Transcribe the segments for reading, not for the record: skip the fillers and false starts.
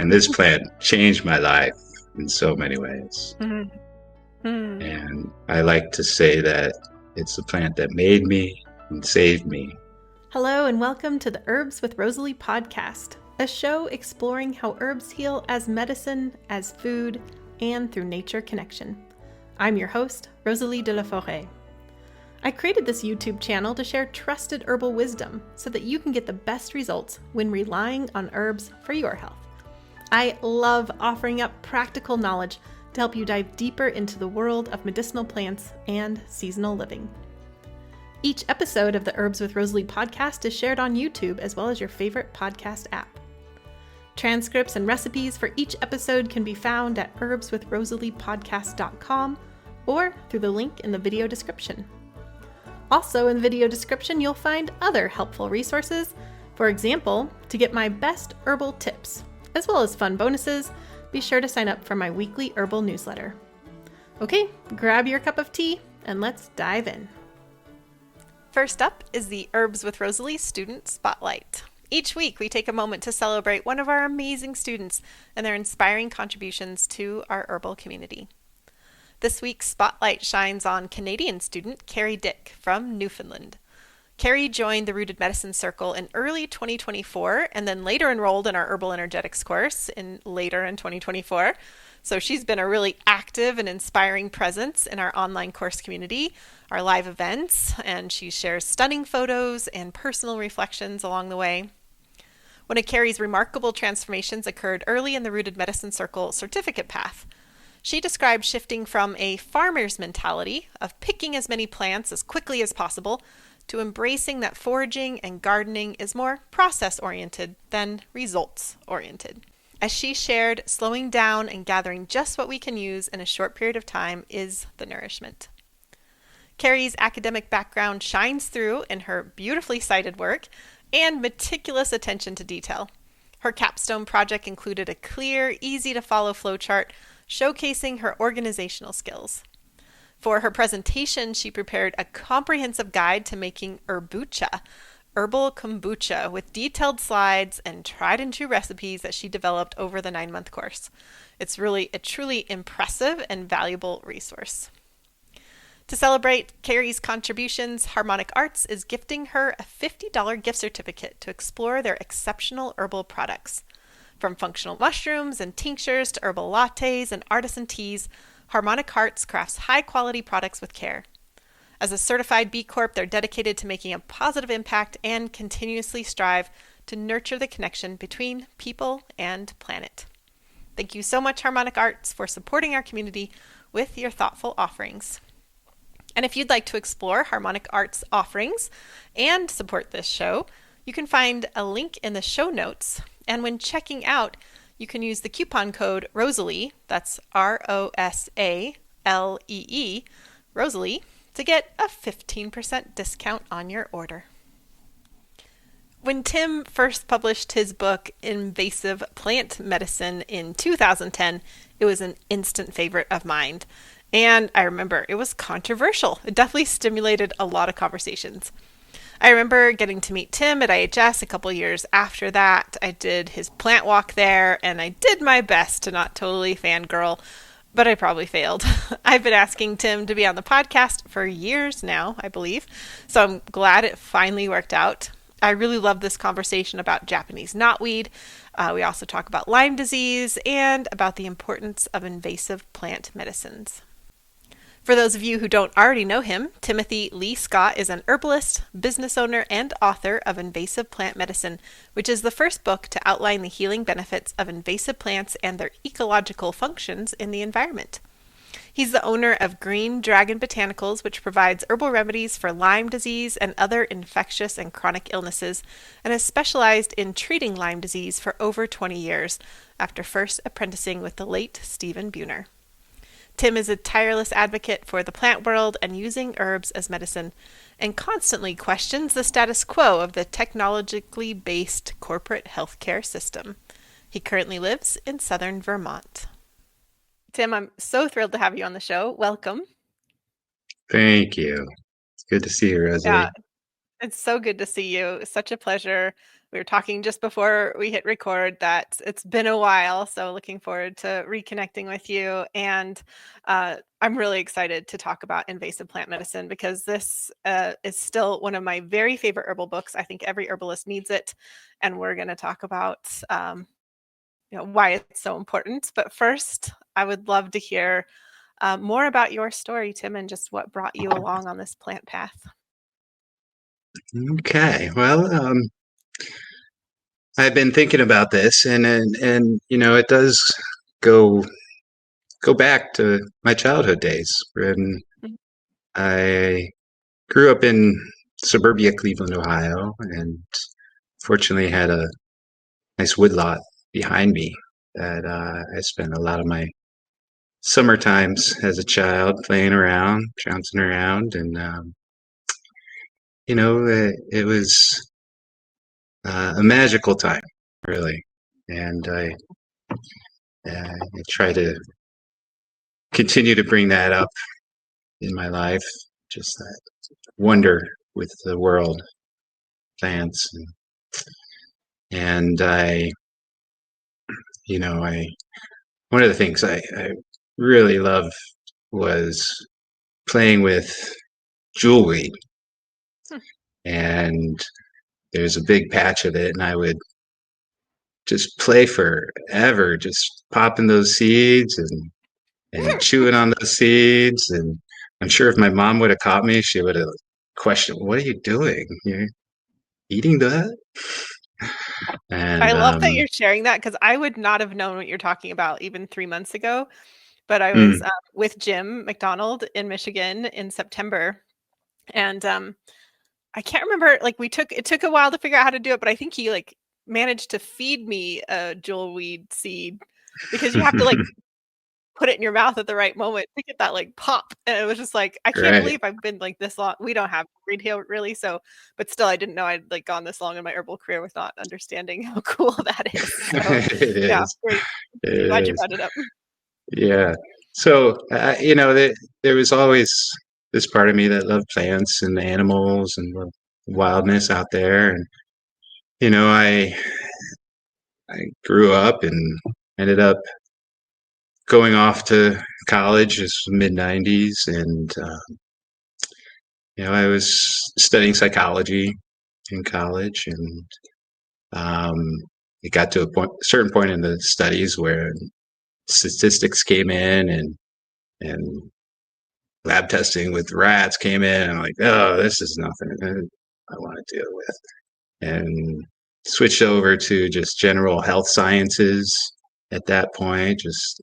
And this plant changed my life in so many ways. Mhm. Mm. And I like to say that it's the plant that made me and saved me. Hello and welcome to the Herbs with Rosalee podcast, a show exploring how herbs heal as medicine, as food, and through nature connection. I'm your host, Rosalee de la Forêt. I created this YouTube channel to share trusted herbal wisdom so that you can get the best results when relying on herbs for your health. I love offering up practical knowledge to help you dive deeper into the world of medicinal plants and seasonal living. Each episode of the Herbs with Rosalee podcast is shared on YouTube as well as your favorite podcast app. Transcripts and recipes for each episode can be found at herbswithrosaleepodcast.com or through the link in the video description. Also in the video description, you'll find other helpful resources. For example, to get my best herbal tips, as well as fun bonuses, be sure to sign up for my weekly herbal newsletter. Okay, grab your cup of tea and let's dive in. First up is the Herbs with Rosalee Student Spotlight. Each week we take a moment to celebrate one of our amazing students and their inspiring contributions to our herbal community. This week's spotlight shines on Canadian student Carrie Dick from Newfoundland. Carrie joined the Rooted Medicine Circle in early 2024 and then later enrolled in our Herbal Energetics course later in 2024. So she's been a really active and inspiring presence in our online course community, our live events, and she shares stunning photos and personal reflections along the way. One of Carrie's remarkable transformations occurred early in the Rooted Medicine Circle certificate path. She described shifting from a farmer's mentality of picking as many plants as quickly as possible to embracing that foraging and gardening is more process-oriented than results-oriented. As she shared, slowing down and gathering just what we can use in a short period of time is the nourishment. Carrie's academic background shines through in her beautifully cited work and meticulous attention to detail. Her capstone project included a clear, easy-to-follow flowchart showcasing her organizational skills. For her presentation, she prepared a comprehensive guide to making herbucha, herbal kombucha, with detailed slides and tried-and-true recipes that she developed over the 9-month course. It's really a truly impressive and valuable resource. To celebrate Carrie's contributions, Harmonic Arts is gifting her a $50 gift certificate to explore their exceptional herbal products. From functional mushrooms and tinctures to herbal lattes and artisan teas, Harmonic Arts crafts high-quality products with care. As a certified B Corp, they're dedicated to making a positive impact and continuously strive to nurture the connection between people and planet. Thank you so much, Harmonic Arts, for supporting our community with your thoughtful offerings. And if you'd like to explore Harmonic Arts offerings and support this show, you can find a link in the show notes. And when checking out, you can use the coupon code Rosalee, that's ROSALEE, Rosalee, to get a 15% discount on your order. When Tim first published his book, Invasive Plant Medicine, in 2010, it was an instant favorite of mine. And I remember it was controversial. It definitely stimulated a lot of conversations. I remember getting to meet Tim at IHS a couple years after that. I did his plant walk there, and I did my best to not totally fangirl, but I probably failed. I've been asking Tim to be on the podcast for years now, I believe, so I'm glad it finally worked out. I really love this conversation about Japanese knotweed. We also talk about Lyme disease and about the importance of invasive plant medicines. For those of you who don't already know him, Timothy Lee Scott is an herbalist, business owner, and author of Invasive Plant Medicine, which is the first book to outline the healing benefits of invasive plants and their ecological functions in the environment. He's the owner of Green Dragon Botanicals, which provides herbal remedies for Lyme disease and other infectious and chronic illnesses, and has specialized in treating Lyme disease for over 20 years, after first apprenticing with the late Stephen Buhner. Tim is a tireless advocate for the plant world and using herbs as medicine, and constantly questions the status quo of the technologically based corporate healthcare system. He currently lives in southern Vermont. Tim, I'm so thrilled to have you on the show. Welcome. Thank you. It's good to see you, Rosalee. Yeah, it's so good to see you. It's such a pleasure. we were talking just before we hit record that it's been a while, so looking forward to reconnecting with you. And I'm really excited to talk about invasive plant medicine because this is still one of my very favorite herbal books. I think every herbalist needs it, and we're going to talk about why it's so important. But first, I would love to hear more about your story, Tim, and just what brought you along on this plant path. Okay. Well, I've been thinking about this, and it does go go back to my childhood days when Mhm. I grew up in suburbia Cleveland, Ohio, and fortunately had a nice woodlot behind me that I spent a lot of my summer times as a child playing around, trouncing around, and it was a magical time, really. And I try to continue to bring that up in my life, just that wonder with the world, plants, and I one of the things I really loved was playing with jewelweed, Hmm. and there's a big patch of it, and I would just play forever, just popping those seeds and chewing on those seeds. And I'm sure if my mom would have caught me, she would have questioned, "What are you doing? You're eating that?" I And love that you're sharing that because I would not have known what you're talking about even 3 months ago. But I was mm, with Jim McDonald in Michigan in September, and I can't remember. Like it took a while to figure out how to do it, but I think he like managed to feed me a jewelweed seed because you have to like put it in your mouth at the right moment to get that like pop. And it was just like, I can't right. believe I've been like this long. We don't have retail really. So, but still, I didn't know I'd like gone this long in my herbal career with not understanding how cool that is. So, It yeah, is. great. It Glad you is. brought it up. Yeah. So, there was always this part of me that loved plants and animals and the wildness out there. And, you know, I, I grew up and ended up going off to college. It's mid 90s. And, I was studying psychology in college. And um, it got to a certain point in the studies where statistics came in and lab testing with rats came in. And I'm like, oh, this is nothing I want to deal with. And switched over to just general health sciences at that point, just,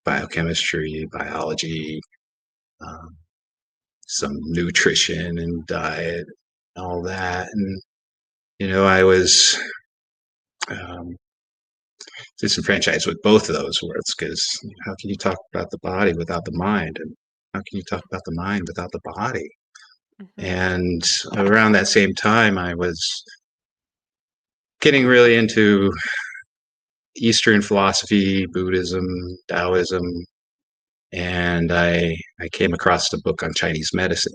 biochemistry, biology, um, some nutrition and diet, all that. And, I was um, disenfranchised with both of those words because how can you talk about the body without the mind? And how can you talk about the mind without the body? Mhm. And around that same time, I was getting really into Eastern philosophy, Buddhism, Taoism, and I came across a book on Chinese medicine.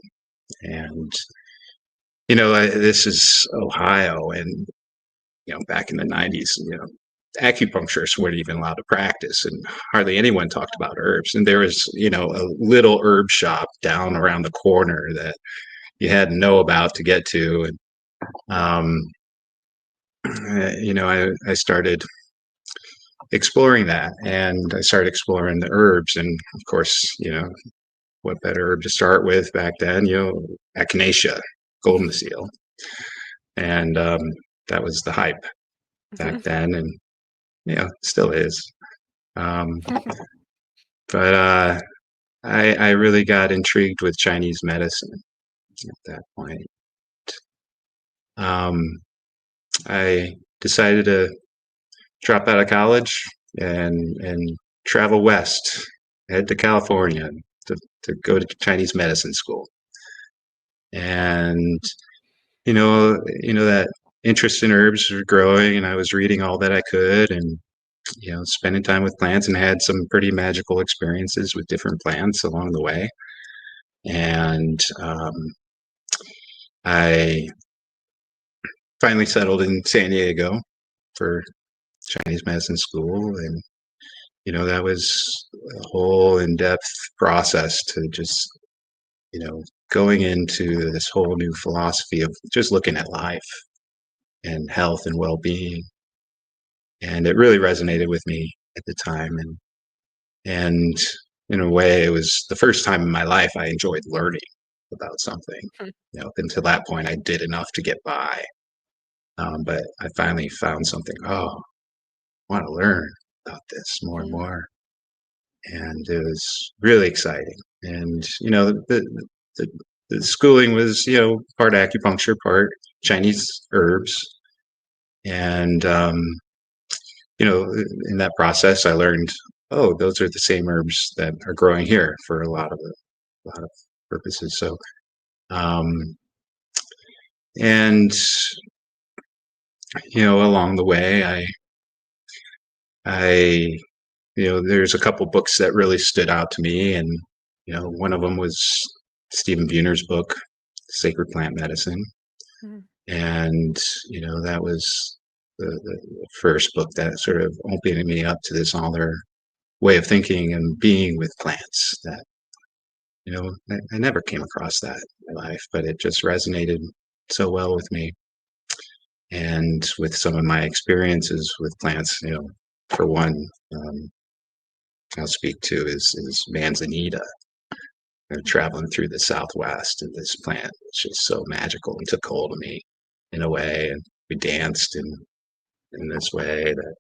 And this is Ohio, and back in the '90s, acupuncturists weren't even allowed to practice, and hardly anyone talked about herbs. And there was, a little herb shop down around the corner that you had to know about to get to. And um, I started exploring that, and I started exploring the herbs. And of course, what better herb to start with back then? Echinacea, golden seal, and that was the hype back Mhm. then, and still is. Um, but I really got intrigued with Chinese medicine at that point. Um, I decided to drop out of college and travel west, head to California to go to Chinese medicine school. And that interest in herbs was growing, and I was reading all that I could, and spending time with plants, and had some pretty magical experiences with different plants along the way. And I finally settled in San Diego for Chinese medicine school, and that was a whole in-depth process to just going into this whole new philosophy of just looking at life and health and well-being, and it really resonated with me at the time, and in a way, it was the first time in my life I enjoyed learning about something. Up until that point, I did enough to get by, but I finally found something. Oh, I want to learn about this more and more, and it was really exciting. And the schooling was part acupuncture, part Chinese herbs, and in that process, I learned, oh, those are the same herbs that are growing here for a lot of purposes. So, and along the way, I there's a couple books that really stood out to me, and one of them was Stephen Buhner's book, Sacred Plant Medicine, and that was the first book that sort of opened me up to this other way of thinking and being with plants that I never came across that in my life, but it just resonated so well with me. And with some of my experiences with plants, for one, I'll speak to is manzanita. Traveling through the Southwest, and this plant was just so magical and took hold of me in a way, and we danced in this way that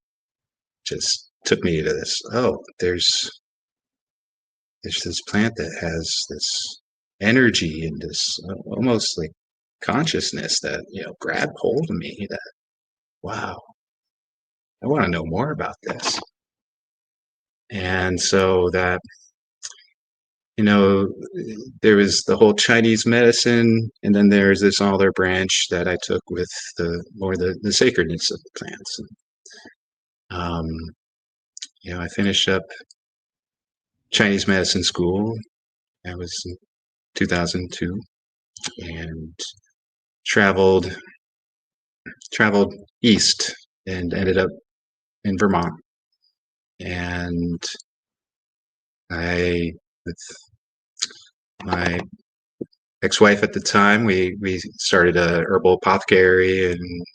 just took me to this. Oh, there's this plant that has this energy and this almost like consciousness that grabbed hold of me. That wow, I want to know more about this. And so that there was the whole Chinese medicine, and then there's this other branch that I took with the sacredness of the plants. I finished up Chinese medicine school. That was in 2002, and traveled east and ended up in Vermont. And with my ex-wife at the time, we started a herbal apothecary and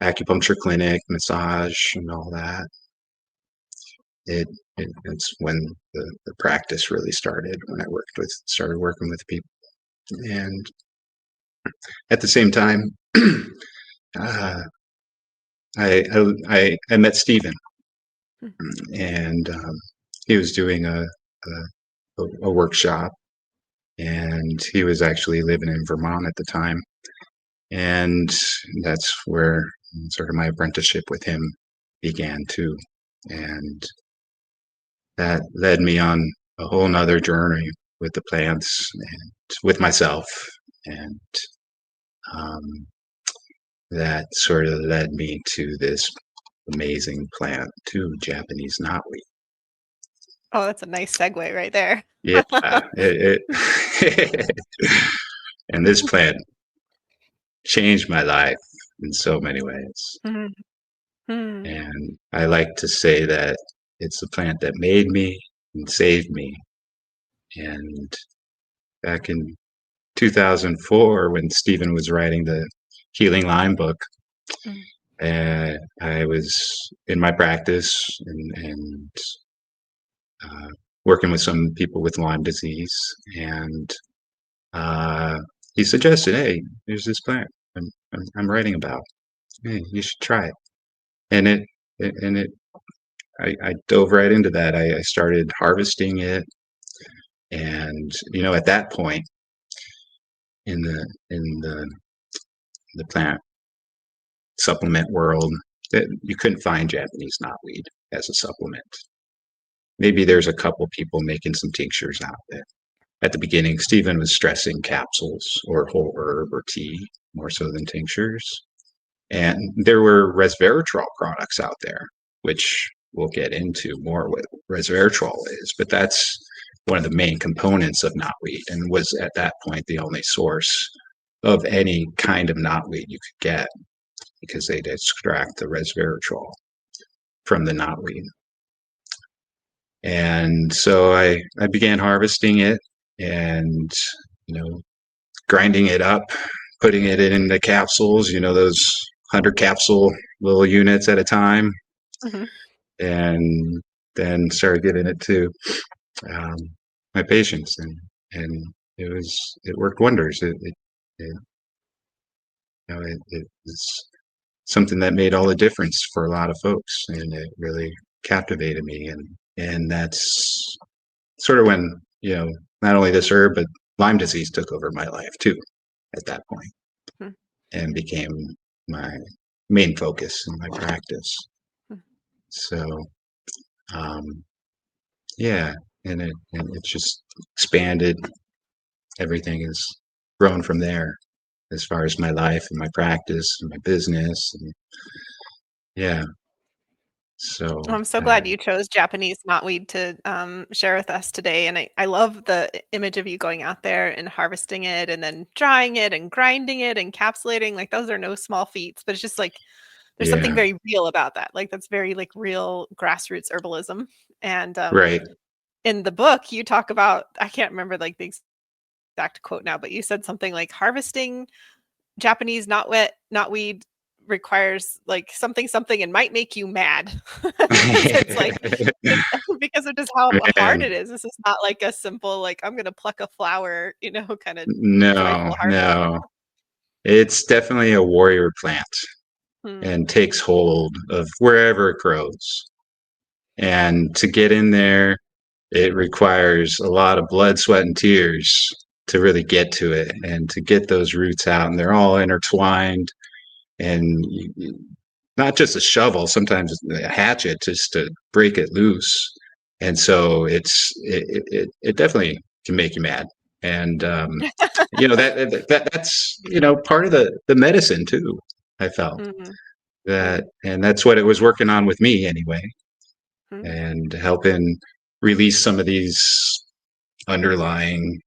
acupuncture clinic, massage, and all that. It's when the practice really started, when I started working with people. And at the same time, I met Stephen, and he was doing a workshop, and he was actually living in Vermont at the time, and that's where sort of my apprenticeship with him began too, and that led me on a whole nother journey with the plants and with myself, and that sort of led me to this amazing plant, too, Japanese knotweed. Oh, that's a nice segue right there. Yeah, and this plant changed my life in so many ways. And I like to say that it's the plant that made me and saved me. And back in 2004, when Stephen was writing the Healing Lyme book, I was in my practice and working with some people with Lyme disease, and he suggested, "Hey, there's this plant I'm writing about. Hey, you should try it." And I dove right into that. I started harvesting it, and at that point in the plant supplement world, that you couldn't find Japanese knotweed as a supplement. Maybe there's a couple people making some tinctures out there. At the beginning, Stephen was stressing capsules or whole herb or tea more so than tinctures. And there were resveratrol products out there, which we'll get into more what resveratrol is, but that's one of the main components of knotweed and was at that point the only source of any kind of knotweed you could get, because they'd extract the resveratrol from the knotweed. And so I began harvesting it and, grinding it up, putting it in the capsules, those 100 capsule little units at a time. Mm-hmm. And then started getting it to um, my patients, and it worked wonders. It's something that made all the difference for a lot of folks, and it really captivated me. And that's sort of when, not only this herb, but Lyme disease took over my life too at that point, Mm-hmm. and became my main focus in my practice. So, um, yeah, and it's just expanded. Everything has grown from there, as far as my life and my practice and my business. And yeah, so I'm so glad you chose Japanese knotweed to share with us today. And I love the image of you going out there and harvesting it and then drying it and grinding it and encapsulating. Like those are no small feats, but it's just like there's something yeah, very real about that. Like that's very like real grassroots herbalism. And right. in the book, you talk about, I can't remember like the exact quote now, but you said something like harvesting Japanese knotweed requires like something something and might make you mad because it's like because of just how hard Man, it is. This is not like a simple like I'm gonna pluck a flower, kind of no, joyful harvest. no. It's definitely a warrior plant Hmm. and takes hold of wherever it grows. And to get in there, it requires a lot of blood, sweat, and tears to really get to it and to get those roots out. And they're all intertwined. And not just a shovel, sometimes a hatchet just to break it loose. And so it definitely can make you mad. And that's part of the medicine too. I felt Hmm. that, and that's what it was working on with me anyway, Hmm. and helping release some of these underlying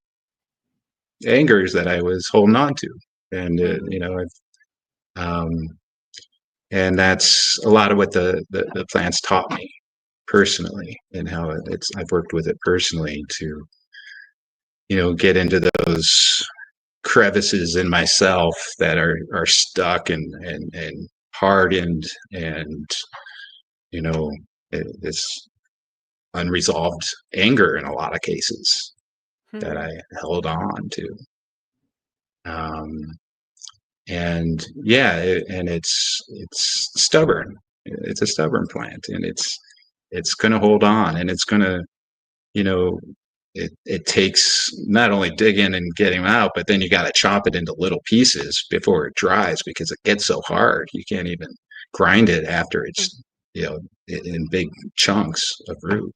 angers that I was holding on to. And Hmm. um, and that's a lot of what the plants taught me personally, and how I've worked with it personally to get into those crevices in myself that are stuck and hardened, and you know this unresolved anger in a lot of cases that Hmm. I held on to. Um, and yeah, and it's stubborn. It's a stubborn plant, and it's going to hold on, and it's going to, you know, it takes not only digging and getting them out, but then you got to chop it into little pieces before it dries, because it gets so hard you can't even grind it after it's, in big chunks of root.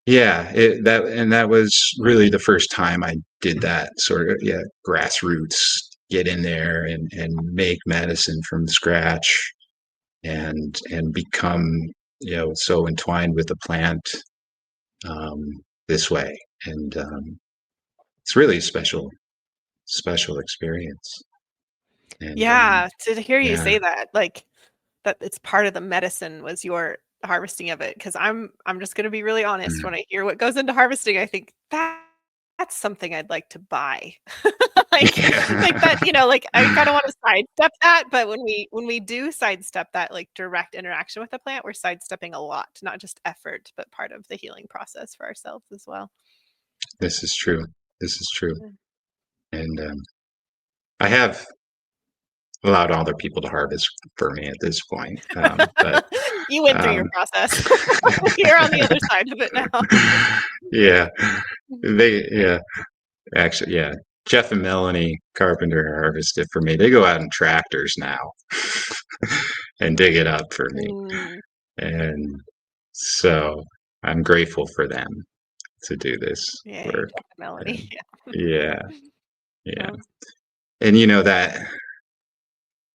Yeah, that was really the first time I did that sort of, grassroots, get in there and make medicine from scratch, and become, so entwined with the plant, um, this way. And it's really a special experience. And Yeah, to hear you yeah, say that, like that it's part of the medicine was your harvesting of it. Because I'm just gonna be really honest, mm, when I hear what goes into harvesting, I think that's something I'd like to buy. Like that, like I kinda wanna sidestep that, but when we do sidestep that, like, direct interaction with the plant, we're sidestepping a lot, not just effort, but part of the healing process for ourselves as well. this is true. This is true. Mm. And I have allowed other people to harvest for me at this point. But You went through your um, process. You're on the other side of it now. yeah, yeah, actually, yeah. Jeff and Melanie Carpenter harvested for me. They go out in tractors now and dig it up for me. Mm. And so I'm grateful for them to do this Yay, work. Jeff and Melanie. And Yeah. yeah, yeah. Well, And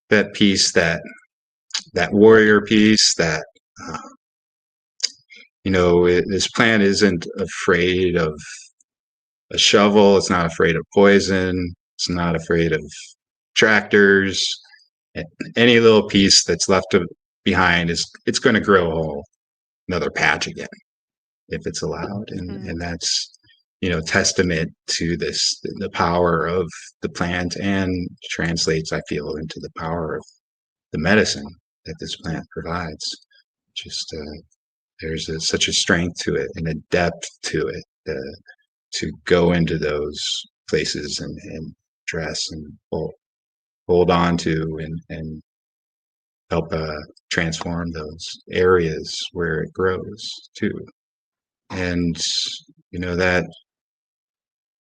that piece, that warrior piece, that uh, this plant isn't afraid of a shovel. It's not afraid of poison. It's not afraid of tractors, any little piece that's left behind it's going to grow a whole another patch again if it's allowed, and that's testament to the power of the plant, and translates, I feel, into the power of the medicine that this plant provides. Just there's such a strength to it and a depth to it to go into those places and dress and hold on to and help transform those areas where it grows too. And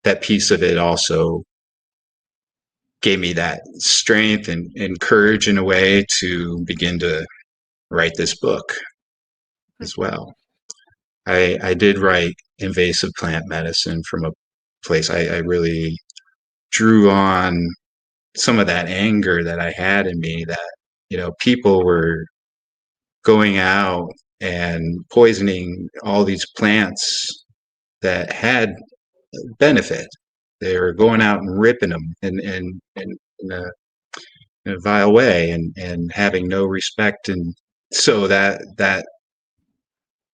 that piece of it also gave me that strength and courage in a way to begin to write this book as well. I did write Invasive Plant Medicine from a place I really drew on some of that anger that I had in me, that people were going out and poisoning all these plants that had benefit. They were going out and ripping them in a vile way, and having no respect. And so that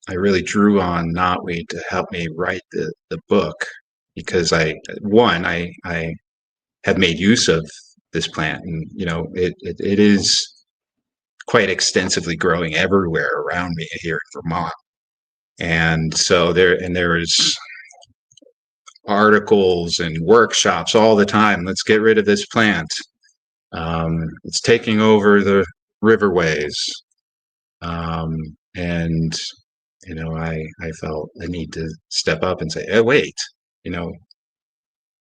I really drew on Knotweed to help me write the book, because I have made use of this plant, and it is quite extensively growing everywhere around me here in Vermont. And so there is articles and workshops all the time. Let's get rid of this plant. It's taking over the riverways. And I felt a need to step up and say, oh, wait,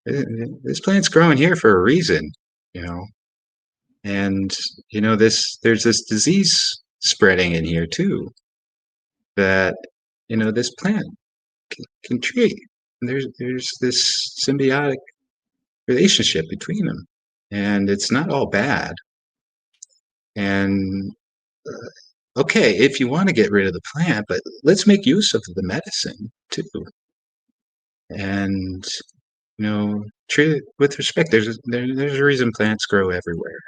this plant's growing here for a reason, and there's this disease spreading in here too, that this plant can treat. And there's this symbiotic relationship between them, and it's not all bad. And okay, if you want to get rid of the plant, but let's make use of the medicine too. And treat it with respect. There's a reason plants grow everywhere.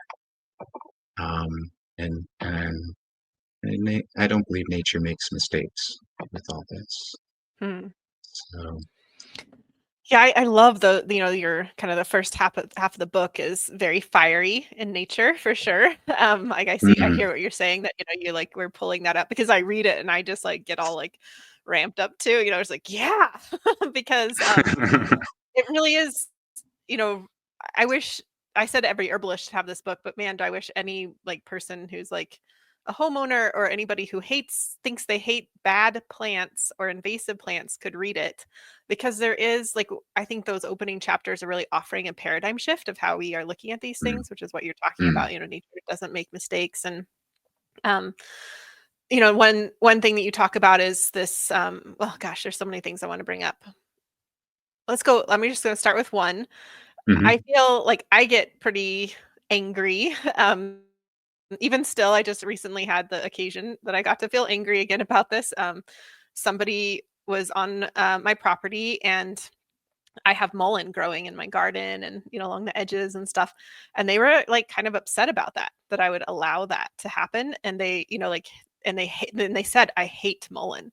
Um, and I don't believe nature makes mistakes with all this. So Yeah, I love your kind of the first half of the book is very fiery in nature for sure. Like I hear what you're saying, that you like we're pulling that up, because I read it and I just like get all like ramped up too. It's like, yeah, because it really is. You know, I wish I said every herbalist should have this book, but man, do I wish any like person who's like a homeowner or anybody who thinks they hate bad plants or invasive plants could read it, because there is like, I think those opening chapters are really offering a paradigm shift of how we are looking at these things, which is what you're talking about. Nature doesn't make mistakes. And um one thing that you talk about is this well, gosh, there's so many things I want to bring up. Let me just go start with one. I feel like I get pretty angry. Even still, I just recently had the occasion that I got to feel angry again about this. Somebody was on my property, and I have mullein growing in my garden and, along the edges and stuff. And they were like kind of upset about that I would allow that to happen. And they, then they said, I hate mullein.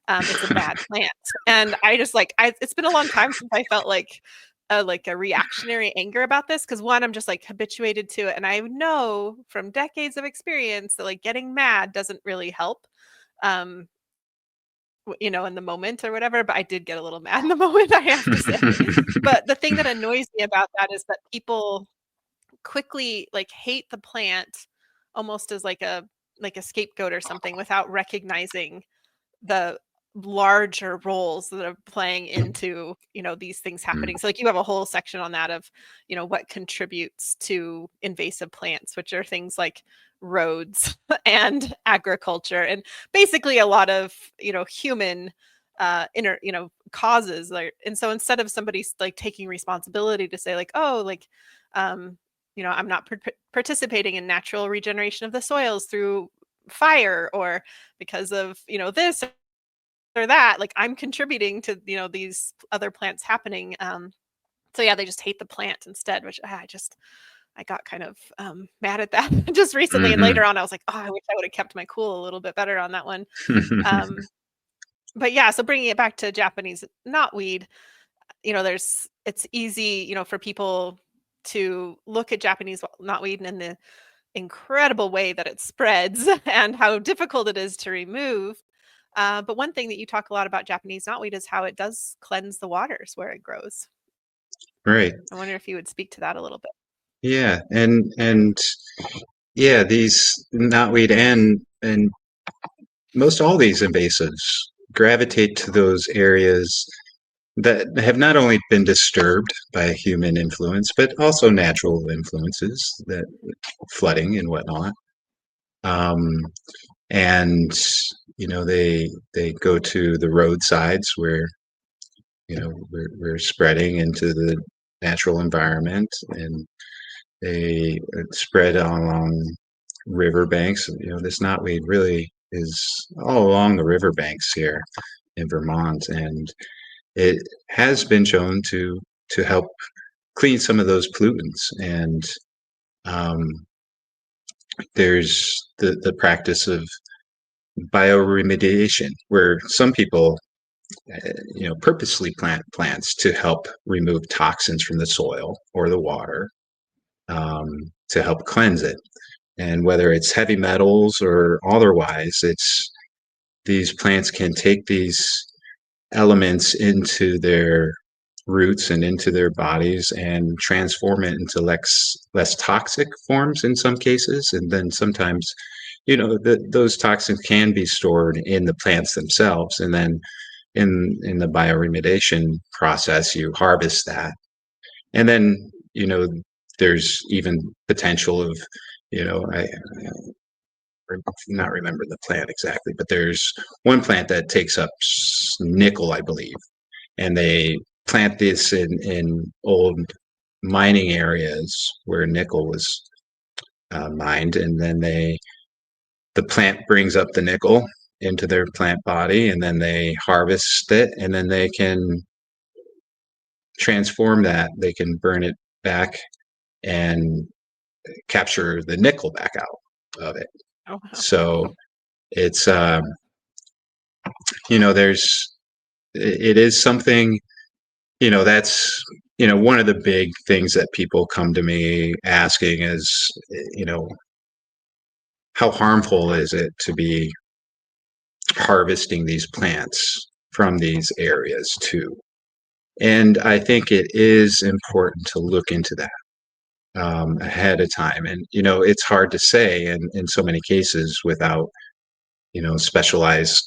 It's a bad plant. And I just it's been a long time since I felt like a reactionary anger about this, because one, I'm just like habituated to it, and I know from decades of experience that like getting mad doesn't really help, um in the moment or whatever. But I did get a little mad in the moment, I have to say. But the thing that annoys me about that is that people quickly like hate the plant almost as like a scapegoat or something, without recognizing the larger roles that are playing into, these things happening. So like you have a whole section on that of, what contributes to invasive plants, which are things like roads and agriculture, and basically a lot of, human causes. And so instead of somebody like taking responsibility to say like, oh, like, I'm not participating in natural regeneration of the soils through fire, or because of, this or that, like I'm contributing to, these other plants happening. So yeah, they just hate the plant instead, which I just I got kind of mad at that just recently. And later on, I was like, oh, I wish I would have kept my cool a little bit better on that one. But yeah, so bringing it back to Japanese knotweed, it's easy, for people to look at Japanese knotweed and the incredible way that it spreads and how difficult it is to remove. But one thing that you talk a lot about Japanese knotweed is how it does cleanse the waters where it grows. Right. I wonder if you would speak to that a little bit. Yeah. And yeah, these knotweed and most all these invasives gravitate to those areas that have not only been disturbed by human influence, but also natural influences, that flooding and whatnot. And they go to the roadsides where we're spreading into the natural environment, and they spread along riverbanks. This knotweed really is all along the riverbanks here in Vermont, and it has been shown to help clean some of those pollutants. And there's the practice of bioremediation, where some people purposely plant plants to help remove toxins from the soil or the water, to help cleanse it. And whether it's heavy metals or otherwise, these plants can take these elements into their roots and into their bodies and transform it into less toxic forms in some cases. And then sometimes, those toxins can be stored in the plants themselves. And then in the bioremediation process, you harvest that. And then, there's even potential of, I not remember the plant exactly, but there's one plant that takes up nickel, I believe, and they plant this in old mining areas where nickel was mined, and then the plant brings up the nickel into their plant body, and then they harvest it, and then they can transform that. They can burn it back and capture the nickel back out of it. Oh, wow. So it's it is something, that's one of the big things that people come to me asking is, how harmful is it to be harvesting these plants from these areas too? And I think it is important to look into that ahead of time. And it's hard to say in so many cases without specialized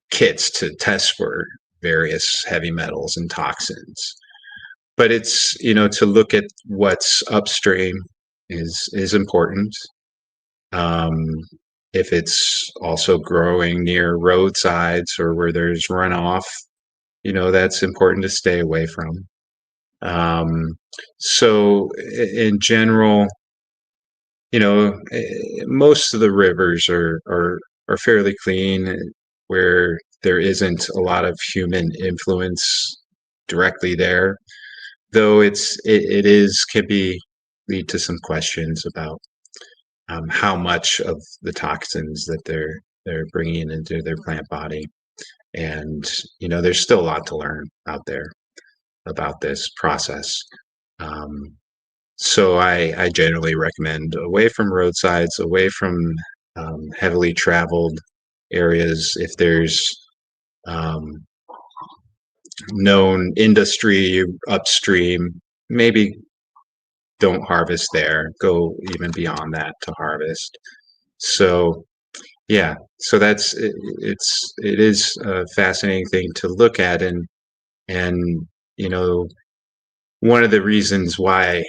kits to test for various heavy metals and toxins. But it's to look at what's upstream is important. If it's also growing near roadsides or where there's runoff, that's important to stay away from. So in general, most of the rivers are fairly clean, where there isn't a lot of human influence directly there, though it can lead to some questions about how much of the toxins that they're bringing into their plant body. And there's still a lot to learn out there about this process. So I generally recommend away from roadsides, away from heavily traveled areas. If there's known industry upstream, maybe don't harvest there. Go even beyond that to harvest. So yeah, so it is a fascinating thing to look at, and one of the reasons why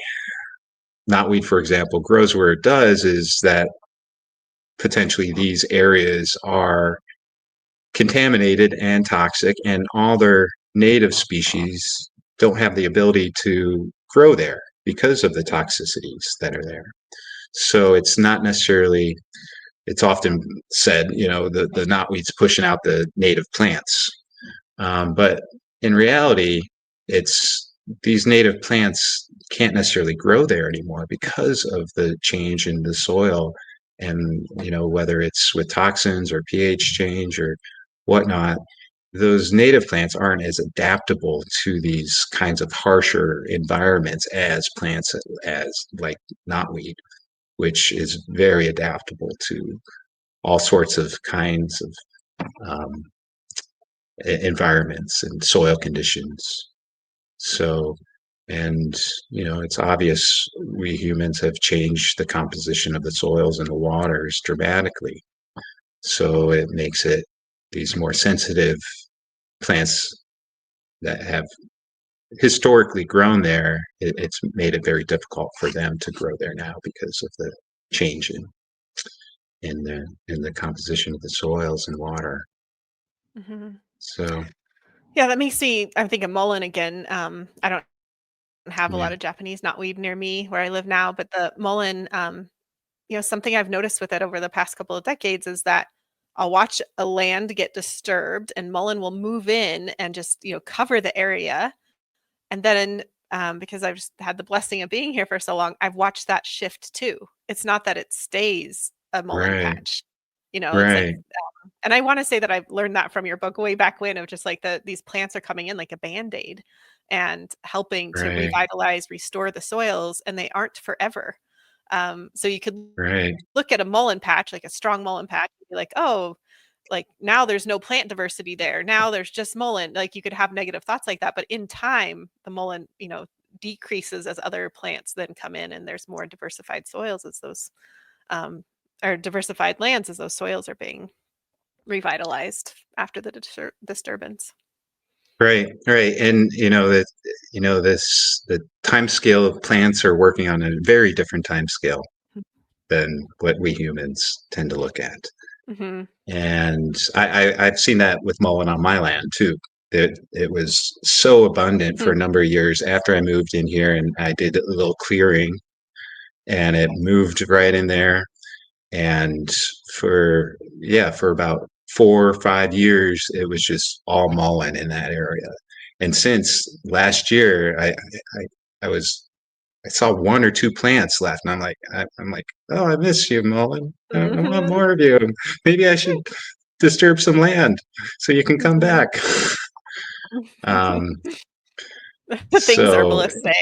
knotweed, for example, grows where it does is that potentially these areas are contaminated and toxic, and all their native species don't have the ability to grow there because of the toxicities that are there. So it's not necessarily, it's often said, the knotweed's pushing out the native plants. But in reality, it's these native plants can't necessarily grow there anymore because of the change in the soil. And, whether it's with toxins or pH change or whatnot, those native plants aren't as adaptable to these kinds of harsher environments as plants as like knotweed, which is very adaptable to all sorts of kinds of um, environments and soil conditions. So, and it's obvious we humans have changed the composition of the soils and the waters dramatically. So it makes it these more sensitive plants that have historically grown there. It's made it very difficult for them to grow there now because of the change in the composition of the soils and water. Hmm. So Yeah, that makes me. I'm thinking mullein again. I don't have a yeah, lot of Japanese knotweed near me where I live now, but the mullein, something I've noticed with it over the past couple of decades is that I'll watch a land get disturbed and mullein will move in and just, cover the area. And then, because I've just had the blessing of being here for so long, I've watched that shift too. It's not that it stays a mullein right, patch. It's like, right, and I want to say that I've learned that from your book way back when, of just like these plants are coming in like a band-aid and helping to right, revitalize, restore the soils, and they aren't forever. So you could right, look at a mullein patch, like a strong mullein patch, and be like, oh, like now there's no plant diversity there. Now there's just mullein. Like you could have negative thoughts like that, but in time, the mullein, decreases as other plants then come in, and there's more diversified soils as those, um, or diversified lands as those soils are being revitalized after the disturbance. right, right. And that this the time scale of plants are working on a very different time scale than what we humans tend to look at. Mm-hmm. And I've seen that with mullein on my land too. It was so abundant for a number of years after I moved in here, and I did a little clearing, and it moved right in there. And for about 4 or 5 years, it was just all mullein in that area. And since last year, I was I saw one or two plants left, and I'm like, oh, I miss you, mullein. I want Mm-hmm. more of you. Maybe I should disturb some land so you can come back. Um, The things so herbalists say.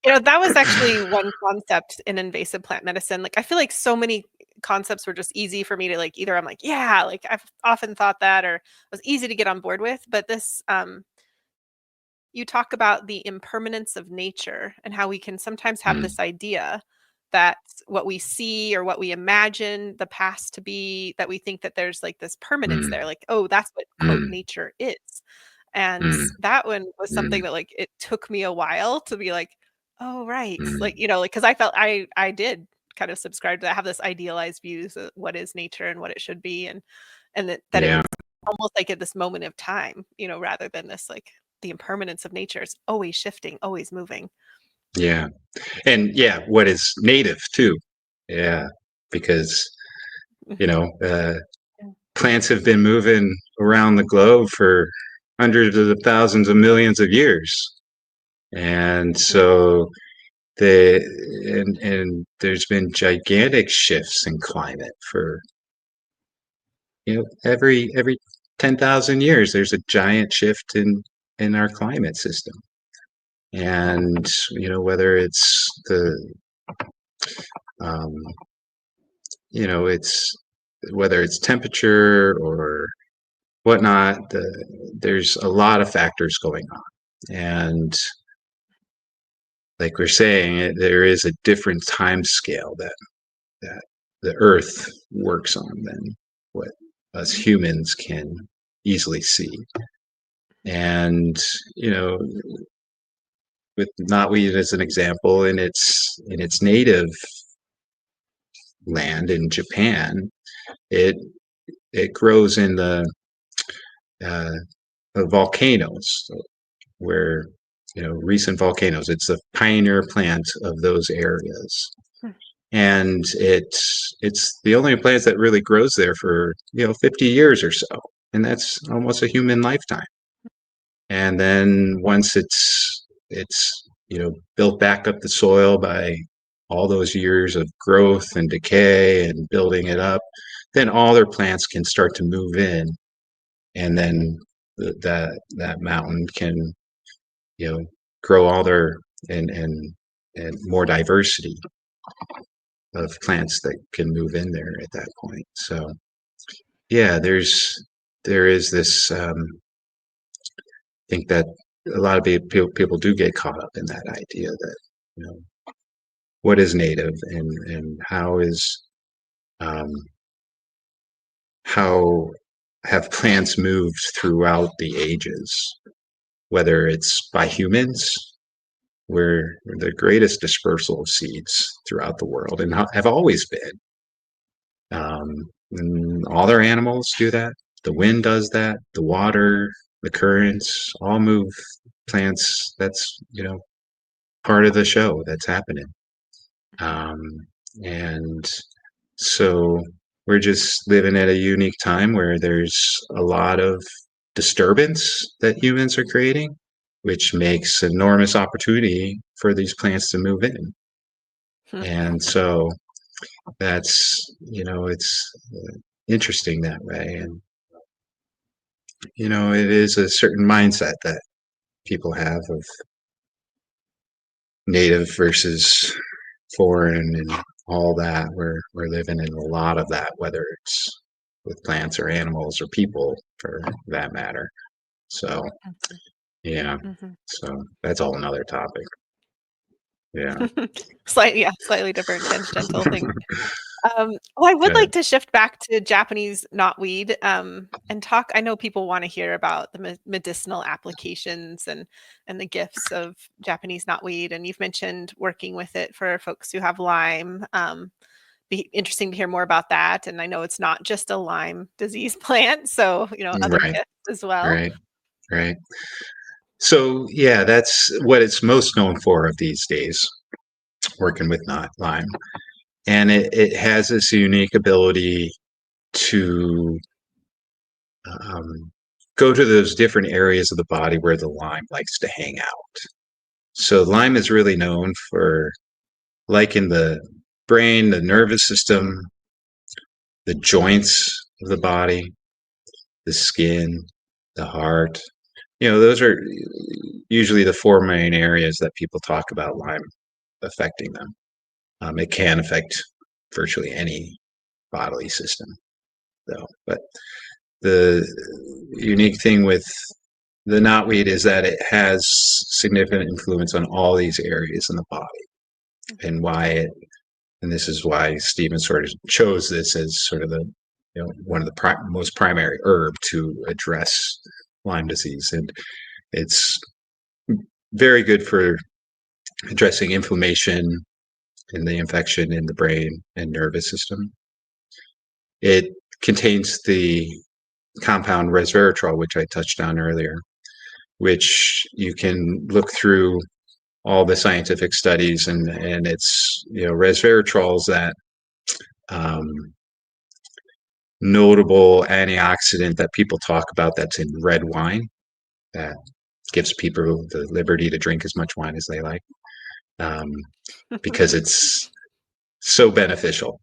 That was actually one concept in invasive plant medicine. Like, I feel like so many concepts were just easy for me to like, either I'm like, yeah, like I've often thought that, or was easy to get on board with. But this, you talk about the impermanence of nature and how we can sometimes have mm, this idea that what we see or what we imagine the past to be, that we think that there's like this permanence there, mm, like, oh, that's what quote mm, nature is. And mm, that one was something mm, that like it took me a while to be like, oh right, like mm. like because I felt I did kind of subscribe to that, have this idealized views of what is nature and what it should be, and that it Yeah, was almost like at this moment of time, rather than this like the impermanence of nature is always shifting, always moving. yeah. And yeah, what is native too. Yeah, because you know, uh, Yeah. plants have been moving around the globe for hundreds of thousands of millions of years. And Mhm. so the and there's been gigantic shifts in climate for every 10,000 years there's a giant shift in our climate system. And whether it's the um, it's whether it's temperature or whatnot, there's a lot of factors going on. And like we're saying, there is a different time scale that the Earth works on than what us humans can easily see. And with knotweed as an example, in its native land in Japan, it it grows in uh, the volcanoes where recent volcanoes. It's the pioneer plant of those areas, and it's the only plant that really grows there for 50 years or so, and that's almost a human lifetime. And then once it's it's, built back up the soil by all those years of growth and decay and building it up, then all their plants can start to move in, and then that mountain can, grow all their and more diversity of plants that can move in there at that point. So yeah, there is this. I think that a lot of people do get caught up in that idea that, what is native, and um, how have plants moved throughout the ages, whether it's by humans. We're the greatest dispersal of seeds throughout the world and have always been. And all their animals do that. The wind does that. The water, the currents, all move plants. That's, part of the show that's happening. And so we're just living at a unique time where there's a lot of disturbance that humans are creating, which makes enormous opportunity for these plants to move in. And so that's, it's interesting that way. And, it is a certain mindset that people have of native versus foreign and all that. We're living in a lot of that, whether it's with plants or animals or people for that matter. So yeah, so that's all another topic. Yeah. Slightly different tangential thing. Well, I would like to shift back to Japanese knotweed and talk. I know people want to hear about the medicinal applications and the gifts of Japanese knotweed, and you've mentioned working with it for folks who have Lyme. Be interesting to hear more about that. And I know it's not just a Lyme disease plant, so other Right. gifts as well. Right. So yeah, that's what it's most known for of these days, working with Lyme. And it has this unique ability to go to those different areas of the body where the Lyme likes to hang out. So Lyme is really known for, like in the brain, the nervous system, the joints of the body, the skin, the heart. Those are usually the four main areas that people talk about Lyme affecting them. It can affect virtually any bodily system, though. But the unique thing with the knotweed is that it has significant influence on all these areas in the body, and and this is why Stephen sort of chose this as sort of the, one of the most primary herb to address Lyme disease. And it's very good for addressing inflammation and the infection in the brain and nervous system. It contains the compound resveratrol, which I touched on earlier, which you can look through all the scientific studies, and it's, resveratrol is that notable antioxidant that people talk about that's in red wine that gives people the liberty to drink as much wine as they like, because it's so beneficial.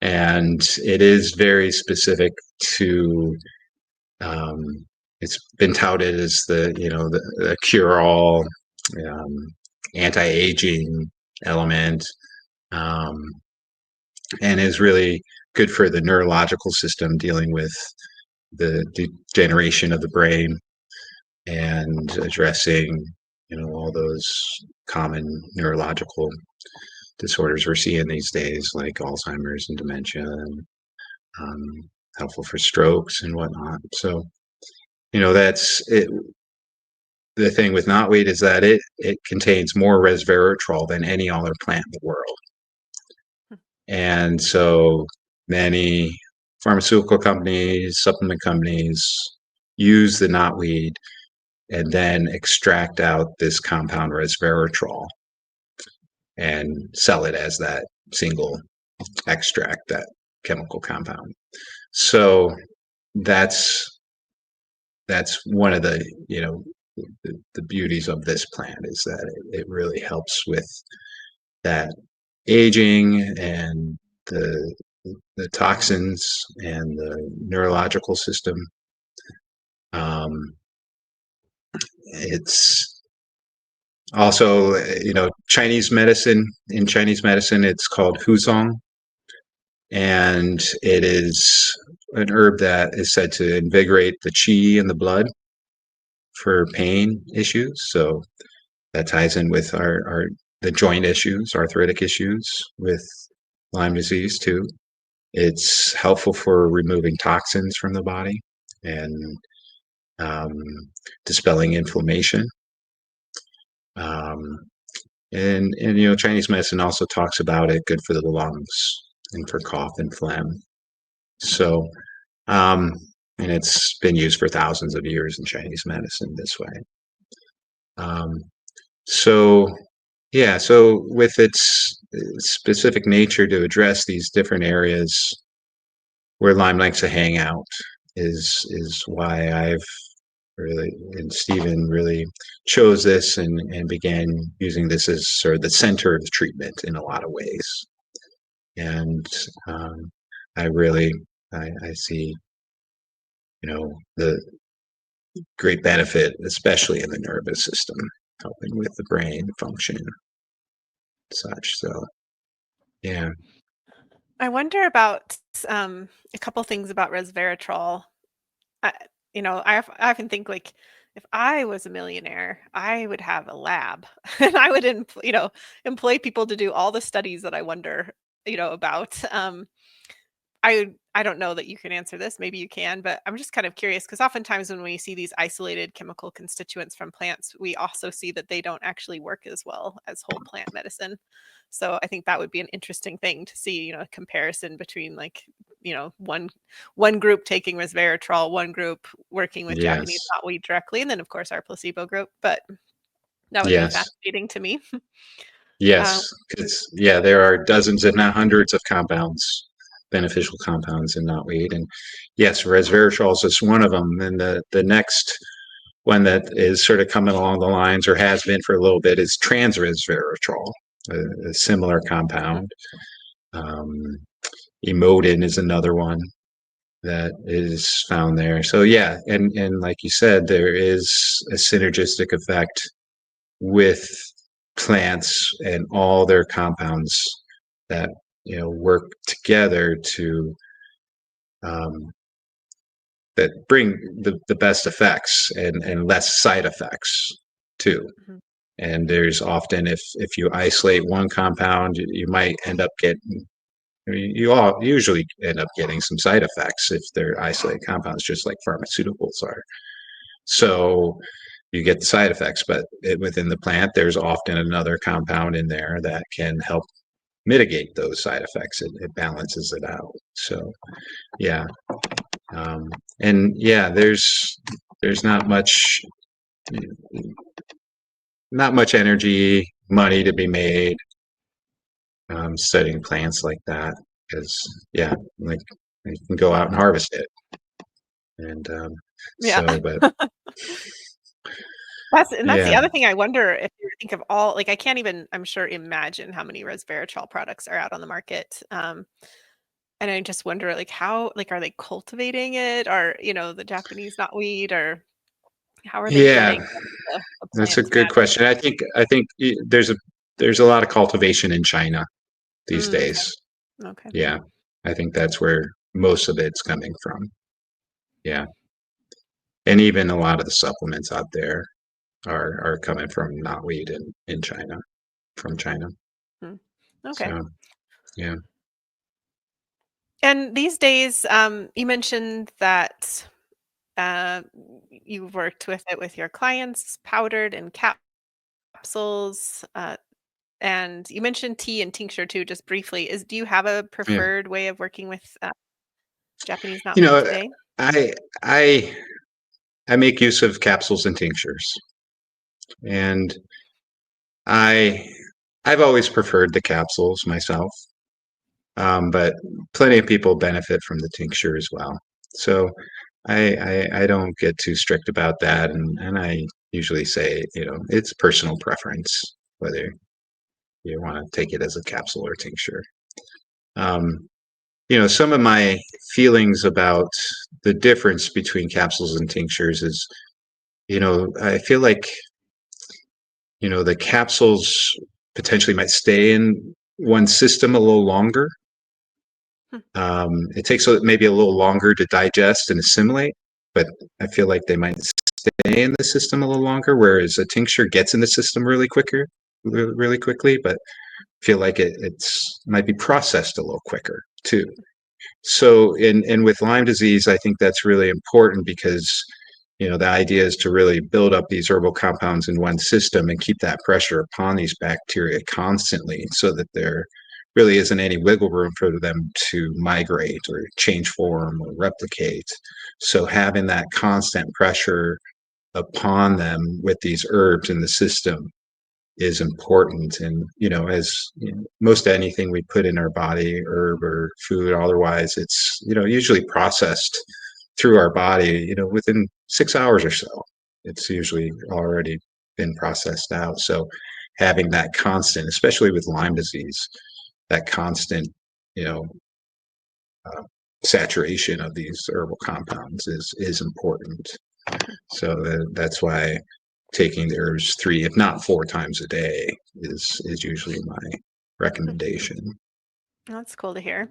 And it is very specific to, it's been touted as the cure-all, anti-aging element, and is really good for the neurological system, dealing with the degeneration of the brain and addressing, all those common neurological disorders we're seeing these days, like Alzheimer's and dementia, and helpful for strokes and whatnot. So, that's it. The thing with knotweed is that it contains more resveratrol than any other plant in the world. And so many pharmaceutical companies, supplement companies use the knotweed and then extract out this compound resveratrol and sell it as that single extract, that chemical compound. So that's one of the, the beauties of this plant is that it really helps with that aging and the the toxins and the neurological system. Um, it's also, Chinese medicine. In Chinese medicine, it's called huzong, and it is an herb that is said to invigorate the qi in the blood for pain issues. So that ties in with our the joint issues, arthritic issues with Lyme disease too. It's helpful for removing toxins from the body and um, dispelling inflammation. Um, and Chinese medicine also talks about it good for the lungs and for cough and phlegm. So um, and it's been used for thousands of years in Chinese medicine this way. Um, so yeah, so with its specific nature to address these different areas where Lyme likes to hang out is why I've really, and Stephen really chose this and began using this as sort of the center of the treatment in a lot of ways. And um, I really, I see, the great benefit, especially in the nervous system, helping with the brain function and such. So, yeah. I wonder about a couple things about resveratrol. I, I often think like if I was a millionaire, I would have a lab and I would, employ people to do all the studies that I wonder, about. I don't know that you can answer this. Maybe you can, but I'm just kind of curious because oftentimes when we see these isolated chemical constituents from plants, we also see that they don't actually work as well as whole plant medicine. So I think that would be an interesting thing to see, a comparison between like, one group taking resveratrol, one group working with Japanese Yes. knotweed directly, and then of course our placebo group. But that would be Yes. fascinating to me. Um, Yes. Yeah, there are dozens, if not hundreds, of compounds, beneficial compounds in knotweed, and yes, resveratrol is just one of them. And the next one that is sort of coming along the lines, or has been for a little bit, is transresveratrol, a similar compound. Um, Emodin is another one that is found there. So yeah, and like you said, there is a synergistic effect with plants and all their compounds that work together to um, that bring the best effects and less side effects too. mhm. And there's often, if you isolate one compound, you might end up getting, I mean, you all usually end up getting some side effects if they're isolated compounds, just like pharmaceuticals are. So you get the side effects, but within the plant, there's often another compound in there that can help mitigate those side effects. It balances it out. So yeah, and yeah, there's not much energy, money to be made studying plants like that because yeah, like you can go out and harvest it, and Yeah. so but That's the yeah, other thing I wonder if you think of all like, I can't even, I'm sure, imagine how many resveratrol products are out on the market, and I just wonder, like, how like, are they cultivating it? Or, the Japanese knotweed? Or how are they yeah, getting the that's a plants good matched? question. I think there's a lot of cultivation in China these Okay, days. okay. Yeah, I think that's where most of it's coming from. Yeah, and even a lot of the supplements out there are coming from knotweed in China, from China. Hmm, okay. So yeah, And these days, you mentioned that, uh, you've worked with it with your clients, powdered and capsules, and you mentioned tea and tincture too, just briefly. Do you have a yeah. preferred way of working with, Japanese You knotweed know, today? I I I make use of capsules and tinctures, and I I've always preferred the capsules myself, but plenty of people benefit from the tincture as well. So I don't get too strict about that, and I usually say, it's personal preference whether you want to take it as a capsule or tincture. Some of my feelings about the difference between capsules and tinctures is, I feel like, the capsules potentially might stay in one system a little longer. It takes maybe a little longer to digest and assimilate, but I feel like they might stay in the system a little longer, whereas a tincture gets in the system really quickly, but I feel like it's might be processed a little quicker too. So and with Lyme disease, I think that's really important because, the idea is to really build up these herbal compounds in one system and keep that pressure upon these bacteria constantly so that there really isn't any wiggle room for them to migrate or change form or replicate. So having that constant pressure upon them with these herbs in the system is important. And, as most anything we put in our body, herb or food, otherwise, it's, usually processed through our body, within 6 hours or so. It's usually already been processed out. So having that constant, especially with Lyme disease, that constant, you know, uh, saturation of these herbal compounds is important. So that's why taking the herbs 3, if not 4 times a day is usually my recommendation. That's cool to hear.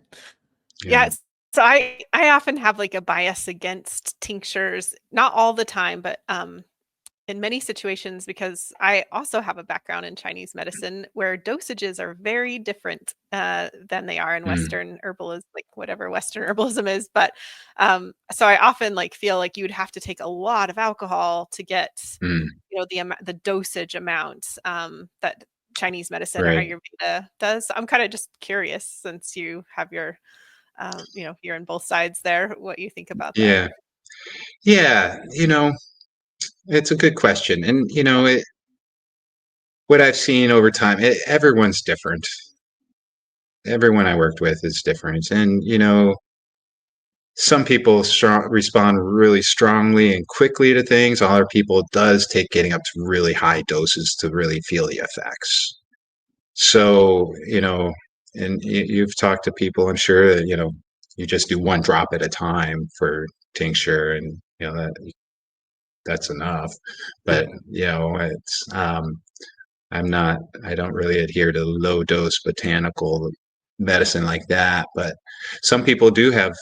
Yeah. Yeah, so I often have, like, a bias against tinctures, not all the time, but, in many situations because I also have a background in Chinese medicine where dosages are very different, than they are in Mm, Western herbalism, like, whatever Western herbalism is, but, so I often, like, feel like you would have to take a lot of alcohol to get, mm, the dosage amount, that Chinese medicine or right. Ayurveda does. I'm kinda just curious since you have your you're on both sides there, what you think about that. Yeah. Yeah. It's a good question. And, what I've seen over time, everyone's different. Everyone I worked with is different. And, some people respond really strongly and quickly to things. Other people, it does take getting up to really high doses to really feel the effects. So, and you've talked to people, I'm sure that, you just do 1 drop at a time for tincture, and, that's enough. But, I don't really adhere to low dose botanical medicine like that. But some people do have,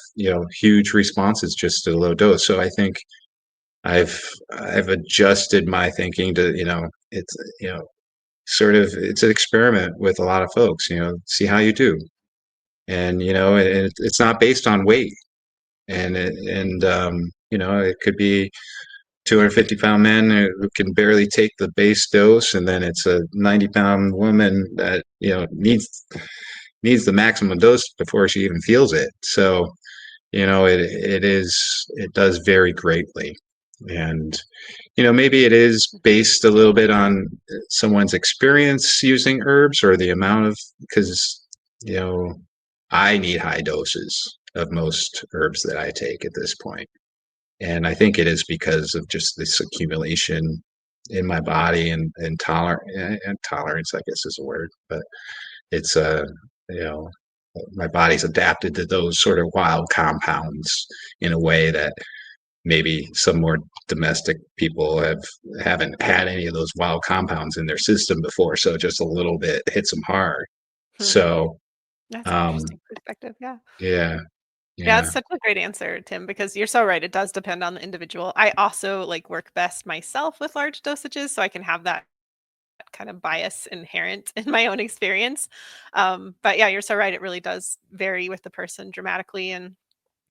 huge responses just to low dose. So I think I've I've adjusted my thinking to, it's, sort of it's an experiment with a lot of folks, see how you do. And, it's not based on weight. It could be 250-pound man who can barely take the base dose, and then it's a 90-pound woman that, needs the maximum dose before she even feels it. So, it does vary greatly. And, maybe it is based a little bit on someone's experience using herbs or the amount of, because, I need high doses of most herbs that I take at this point. And I think it is because of just this accumulation in my body and tolerance, I guess is a word, but it's you know, my body's adapted to those sort of wild compounds in a way that maybe some more domestic people haven't had any of those wild compounds in their system before. So just a little bit hits them hard. Hmm, So, that's an um, interesting perspective, yeah. yeah, Yeah, yeah. it's such a great answer, Tim, because you're so right, it does depend on the individual. I also, like, work best myself with large dosages, so I can have that kind of bias inherent in my own experience. But yeah, you're so right, it really does vary with the person dramatically, and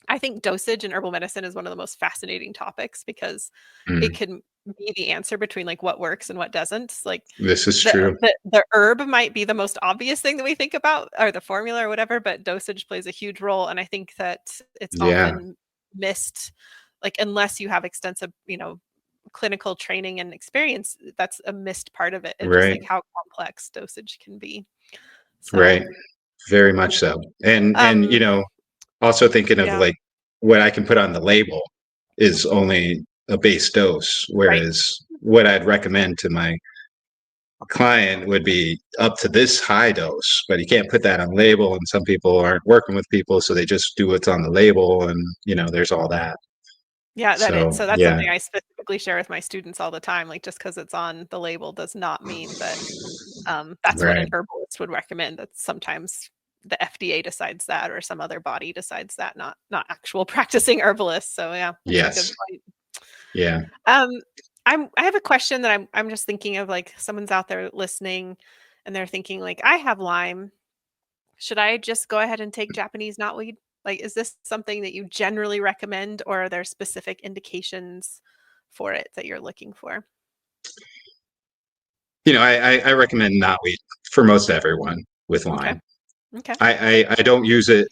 I think dosage in herbal medicine is one of the most fascinating topics because it Mm, can be the answer between, like, what works and what doesn't. Like, this is the true. the herb might be the most obvious thing that we think about, or the formula or whatever, but dosage plays a huge role, and I think that it's Yeah, often missed, like, unless you have extensive, clinical training and experience, that's a missed part of it, of just, right, like, how complex dosage can be. right. So, Very much so. And um, also thinking of yeah, like what I can put on the label is only a base dose, right. whereas what I'd recommend to my client would be up to this high dose, but you can't put that on label. And some people aren't working with people, so they just do what's on the label, and there's all that. Yeah, So so that's yeah, something I specifically share with my students all the time. Like, just because it's on the label does not mean that that's what an right, herbalist would recommend. That sometimes the FDA decides that, or some other body decides that, not actual practicing herbalists. So yeah, that's a good yes, point. yeah. Um, I have a question that I'm just thinking of, like, someone's out there listening and they're thinking like, I have Lyme. Should I just go ahead and take Japanese knotweed? Like, is this something that you generally recommend, or are there specific indications for it that you're looking for? I recommend knotweed for most everyone with Okay. Lyme. Okay. I don't use it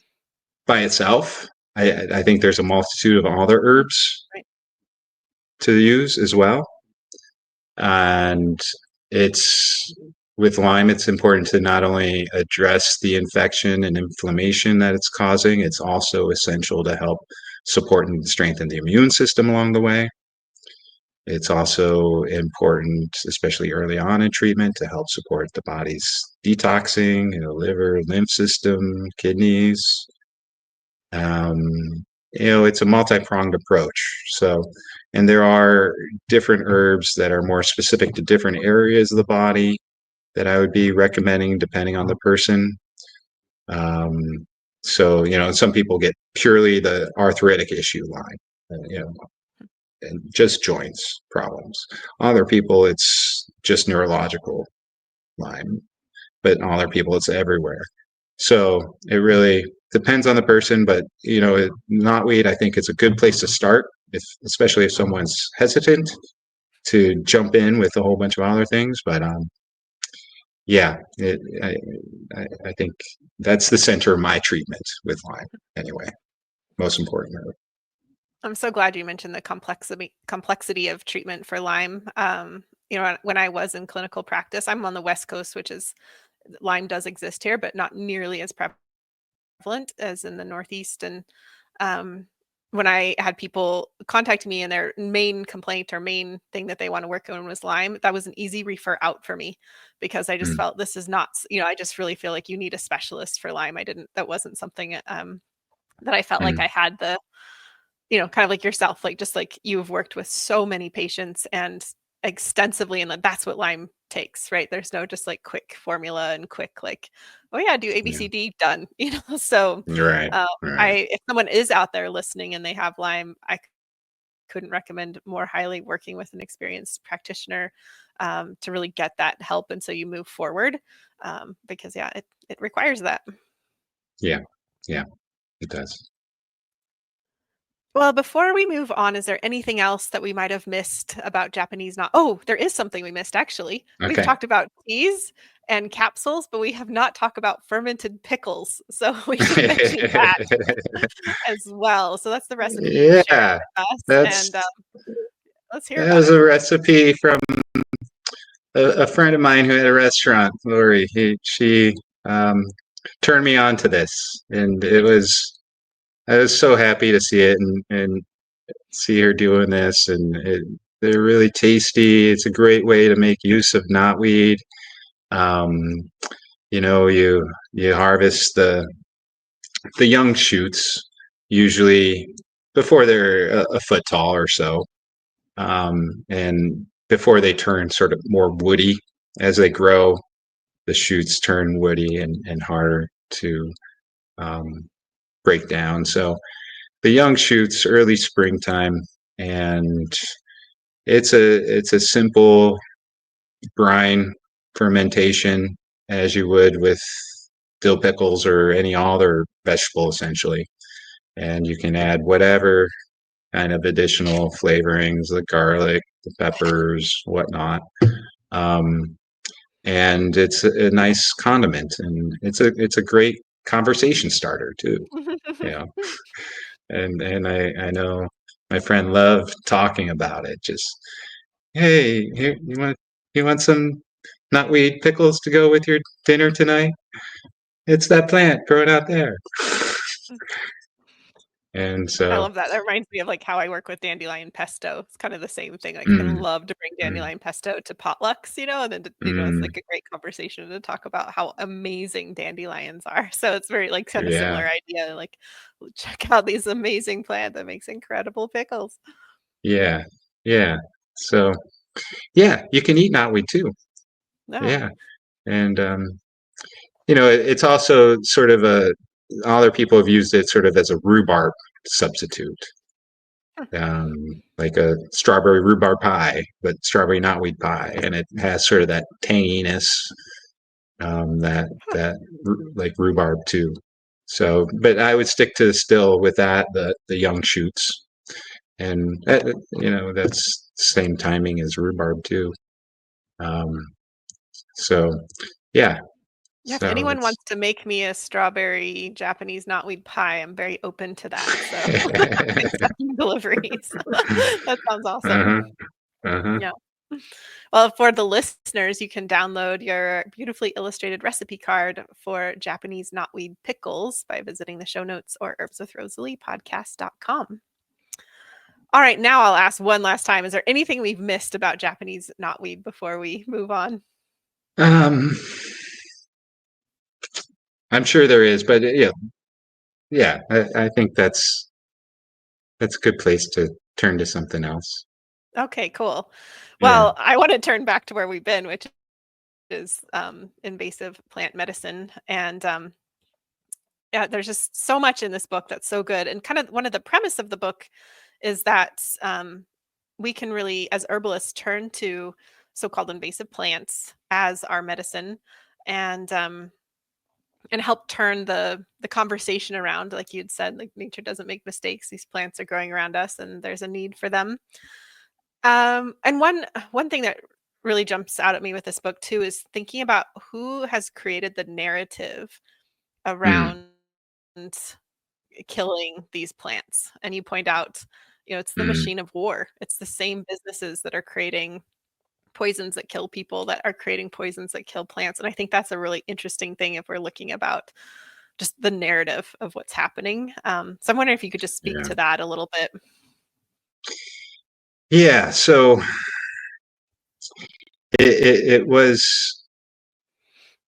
by itself. I think there's a multitude of other Mm, herbs right. to use as well. And it's with Lyme, it's important to not only address the infection and inflammation that it's causing, it's also essential to help support and strengthen the immune system along the way. It's also important, especially early on in treatment, to help support the body's detoxing, liver, lymph system, kidneys. Um, it's a multi-pronged approach. So, and there are different herbs that are more specific to different areas of the body that I would be recommending depending on the person. Um, so, some people get purely the arthritic issue line, and just joints problems. Other people, it's just neurological Lyme, but other people, it's everywhere. So it really depends on the person, but knotweed, I think it's a good place to start, especially if someone's hesitant to jump in with a whole bunch of other things. But yeah, I think that's the center of my treatment with Lyme. Anyway, most importantly. I'm so glad you mentioned the complexity of treatment for Lyme. When I was in clinical practice, I'm on the West Coast, which is Lyme does exist here, but not nearly as prevalent as in the Northeast. And um, when I had people contact me and their main complaint or main thing that they want to work on was Lyme, that was an easy refer out for me because I just Mm, felt this is not, I just really feel like you need a specialist for Lyme. That wasn't something that I felt like mm, I had kind of like yourself, like just like you've worked with so many patients and extensively, and that's what Lyme takes, right? There's no just like quick formula and quick like, oh yeah, do yeah. ABCD done, So, Right. Right. if someone is out there listening and they have Lyme, couldn't recommend more highly working with an experienced practitioner to really get that help, and so you move forward because yeah, it requires that. Yeah. Yeah. It does. Well, before we move on, is there anything else that we might have missed about Japanese not Oh, there is something we missed actually. We've Okay. talked about teas and capsules, but we have not talked about fermented pickles. So we should mention that as well. So that's the recipe you shared Yeah. with us, and That's let's hear that about was it. a recipe from a friend of mine who had a restaurant, Lori. She um, turned me on to this, and I was so happy to see it and see her doing this, and they're really tasty. It's a great way to make use of knotweed. Um, you harvest the young shoots usually before they're a foot tall or so, and before they turn sort of more woody. As they grow, the shoots turn woody and harder to um, break down. So the young shoots, early springtime, and it's a simple brine fermentation as you would with dill pickles or any other vegetable, essentially. And you can add whatever kind of additional flavorings, the garlic, the peppers, whatnot. Um, and it's a nice condiment, and it's a great conversation starter too. Yeah, and I know my friend loved talking about it. Just hey, here you want some knotweed pickles to go with your dinner tonight? It's that plant growing out there. And I so, love that. That reminds me of like how I work with dandelion pesto. It's kind of the same thing. Like I mm, love to bring mm, dandelion pesto to potlucks, and then it's mm, like a great conversation to talk about how amazing dandelions are. So it's very like kind of yeah, similar idea. Like check out these amazing plant that makes incredible pickles. yeah, yeah. So, yeah, you can eat knotweed too. No. Yeah. And, it's also sort of other people have used it sort of as a rhubarb substitute, like a strawberry rhubarb pie, but strawberry knotweed pie. And it has sort of that tanginess, that like rhubarb too. So, but I would stick to still with that, the young shoots. And, that's same timing as rhubarb too. Um, so, yeah. Yeah, if So anyone it's wants to make me a strawberry Japanese knotweed pie, I'm very open to that. So accepting deliveries. That sounds awesome. uh-huh, uh-huh. Yeah. Well, for the listeners, you can download your beautifully illustrated recipe card for Japanese knotweed pickles by visiting the show notes or herbswithrosalee.podcast.com. All right, now I'll ask one last time. Is there anything we've missed about Japanese knotweed before we move on? Um, I'm sure there is, but yeah, yeah. I think that's a good place to turn to something else. Okay, cool. Yeah. Well, I want to turn back to where we've been, which is invasive plant medicine. And yeah, there's just so much in this book that's so good. And kind of one of the premise of the book is that we can really, as herbalists, turn to so-called invasive plants as our medicine, and help turn the conversation around. Like you'd said, like nature doesn't make mistakes. These plants are growing around us, and there's a need for them. And one thing that really jumps out at me with this book too is thinking about who has created the narrative Mm, around killing these plants. And you point out, it's the mm, machine of war. It's the same businesses that are creating poisons that kill people that are creating poisons that kill plants. And I think that's a really interesting thing if we're looking about just the narrative of what's happening. So I'm wondering if you could just speak yeah. to that a little bit. Yeah. So it was,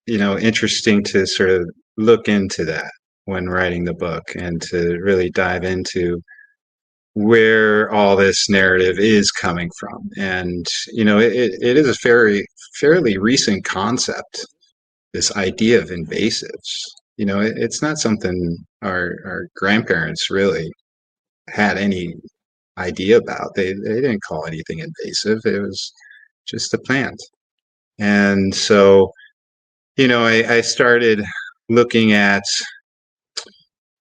interesting to sort of look into that when writing the book and to really dive into where all this narrative is coming from. And, it is a fairly recent concept, this idea of invasives. It's not something our grandparents really had any idea about. They didn't call anything invasive. It was just a plant. And so, I started looking at,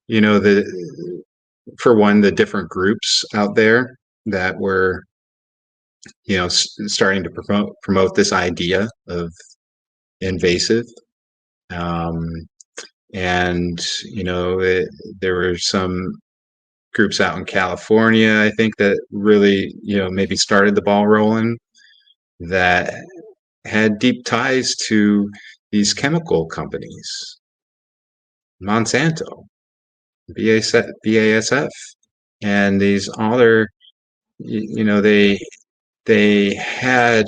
the for one, the different groups out there that were, starting to promote this idea of invasive. Um, and there were some groups out in California, I think, that really, maybe started the ball rolling, that had deep ties to these chemical companies, Monsanto, BASF, and these other, they had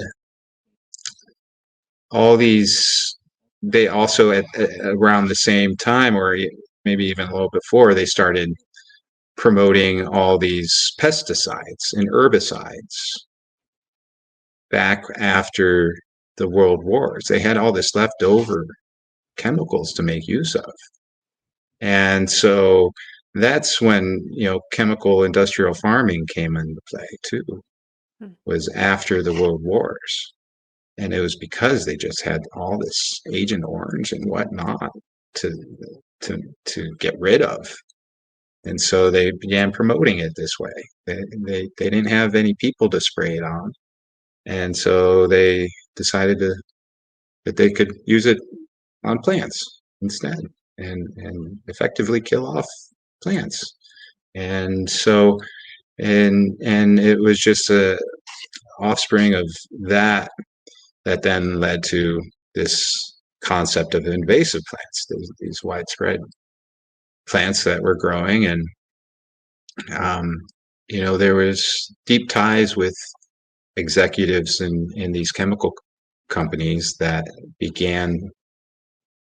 all these. They also at around the same time, or maybe even a little before, they started promoting all these pesticides and herbicides back after the world wars. They had all this leftover chemicals to make use of. And so that's when, chemical industrial farming came into play too, Hmm. was after the world wars. And it was because they just had all this Agent Orange and whatnot to to get rid of. And so they began promoting it this way. They didn't have any people to spray it on. And so they decided that they could use it on plants instead, and effectively kill off plants. And so, and it was just a offspring of that that then led to this concept of invasive plants, these widespread plants that were growing. And Um, there was deep ties with executives in these chemical companies that began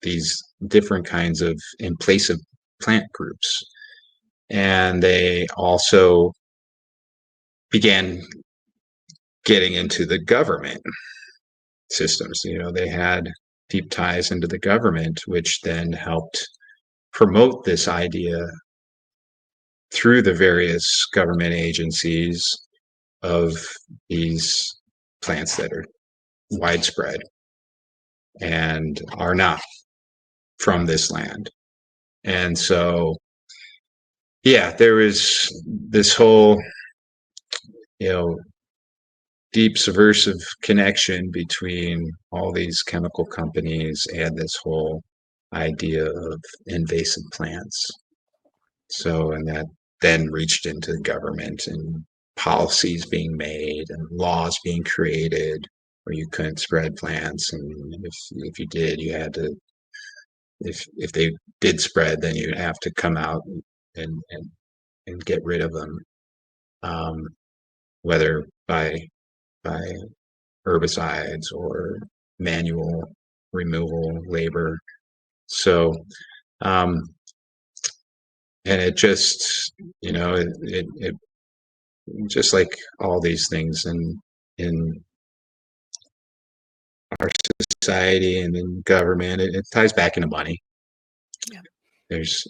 these different kinds of invasive plant groups. And they also began getting into the government systems. They had deep ties into the government, which then helped promote this idea through the various government agencies of these plants that are widespread and are not from this land. And so, yeah, there was this whole, you know, deep subversive connection between all these chemical companies and this whole idea of invasive plants. So, and that then reached into government and policies being made and laws being created where you couldn't spread plants, and if you did, you had to, if they did spread, then you'd have to come out and get rid of them, um, whether by herbicides or manual removal labor. So, um, and it just, it just like all these things in our society and in government, it ties back into money. Yeah. It's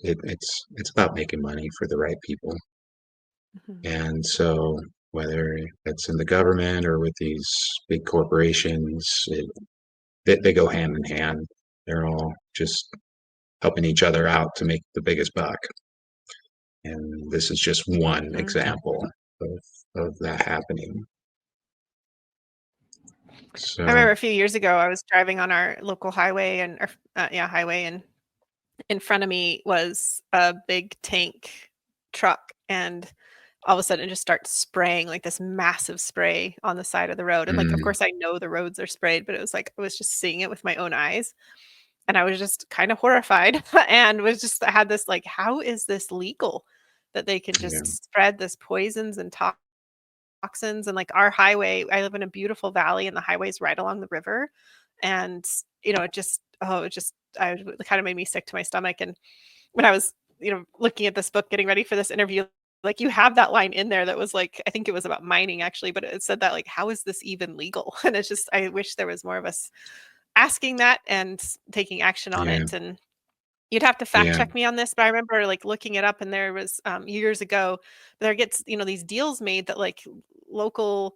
about making money for the right people. Mhm. And so whether it's in the government or with these big corporations, they go hand in hand. They're all just helping each other out to make the biggest buck. And this is just one Mhm. example of that happening. I So, remember a few years ago, I was driving on our local highway highway, and in front of me was a big tank truck, and all of a sudden it just starts spraying like this massive spray on the side of the road. And like, of mm, course, I know the roads are sprayed, but it was like I was just seeing it with my own eyes, and I was just kind of horrified and was just I had this like, how is this legal that they can yeah, just spread this poisons and toxins? And like our highway, I live in a beautiful valley, and the highway's right along the river, and it just it kind of made me sick to my stomach. And when I was, looking at this book, getting ready for this interview, like you have that line in there that was like, I think it was about mining actually, but it said that like, how is this even legal? And it's just, I wish there was more of us asking that and taking action on yeah, it. And you'd have to fact yeah, check me on this, but I remember like looking it up, and there was years ago, there gets these deals made that like local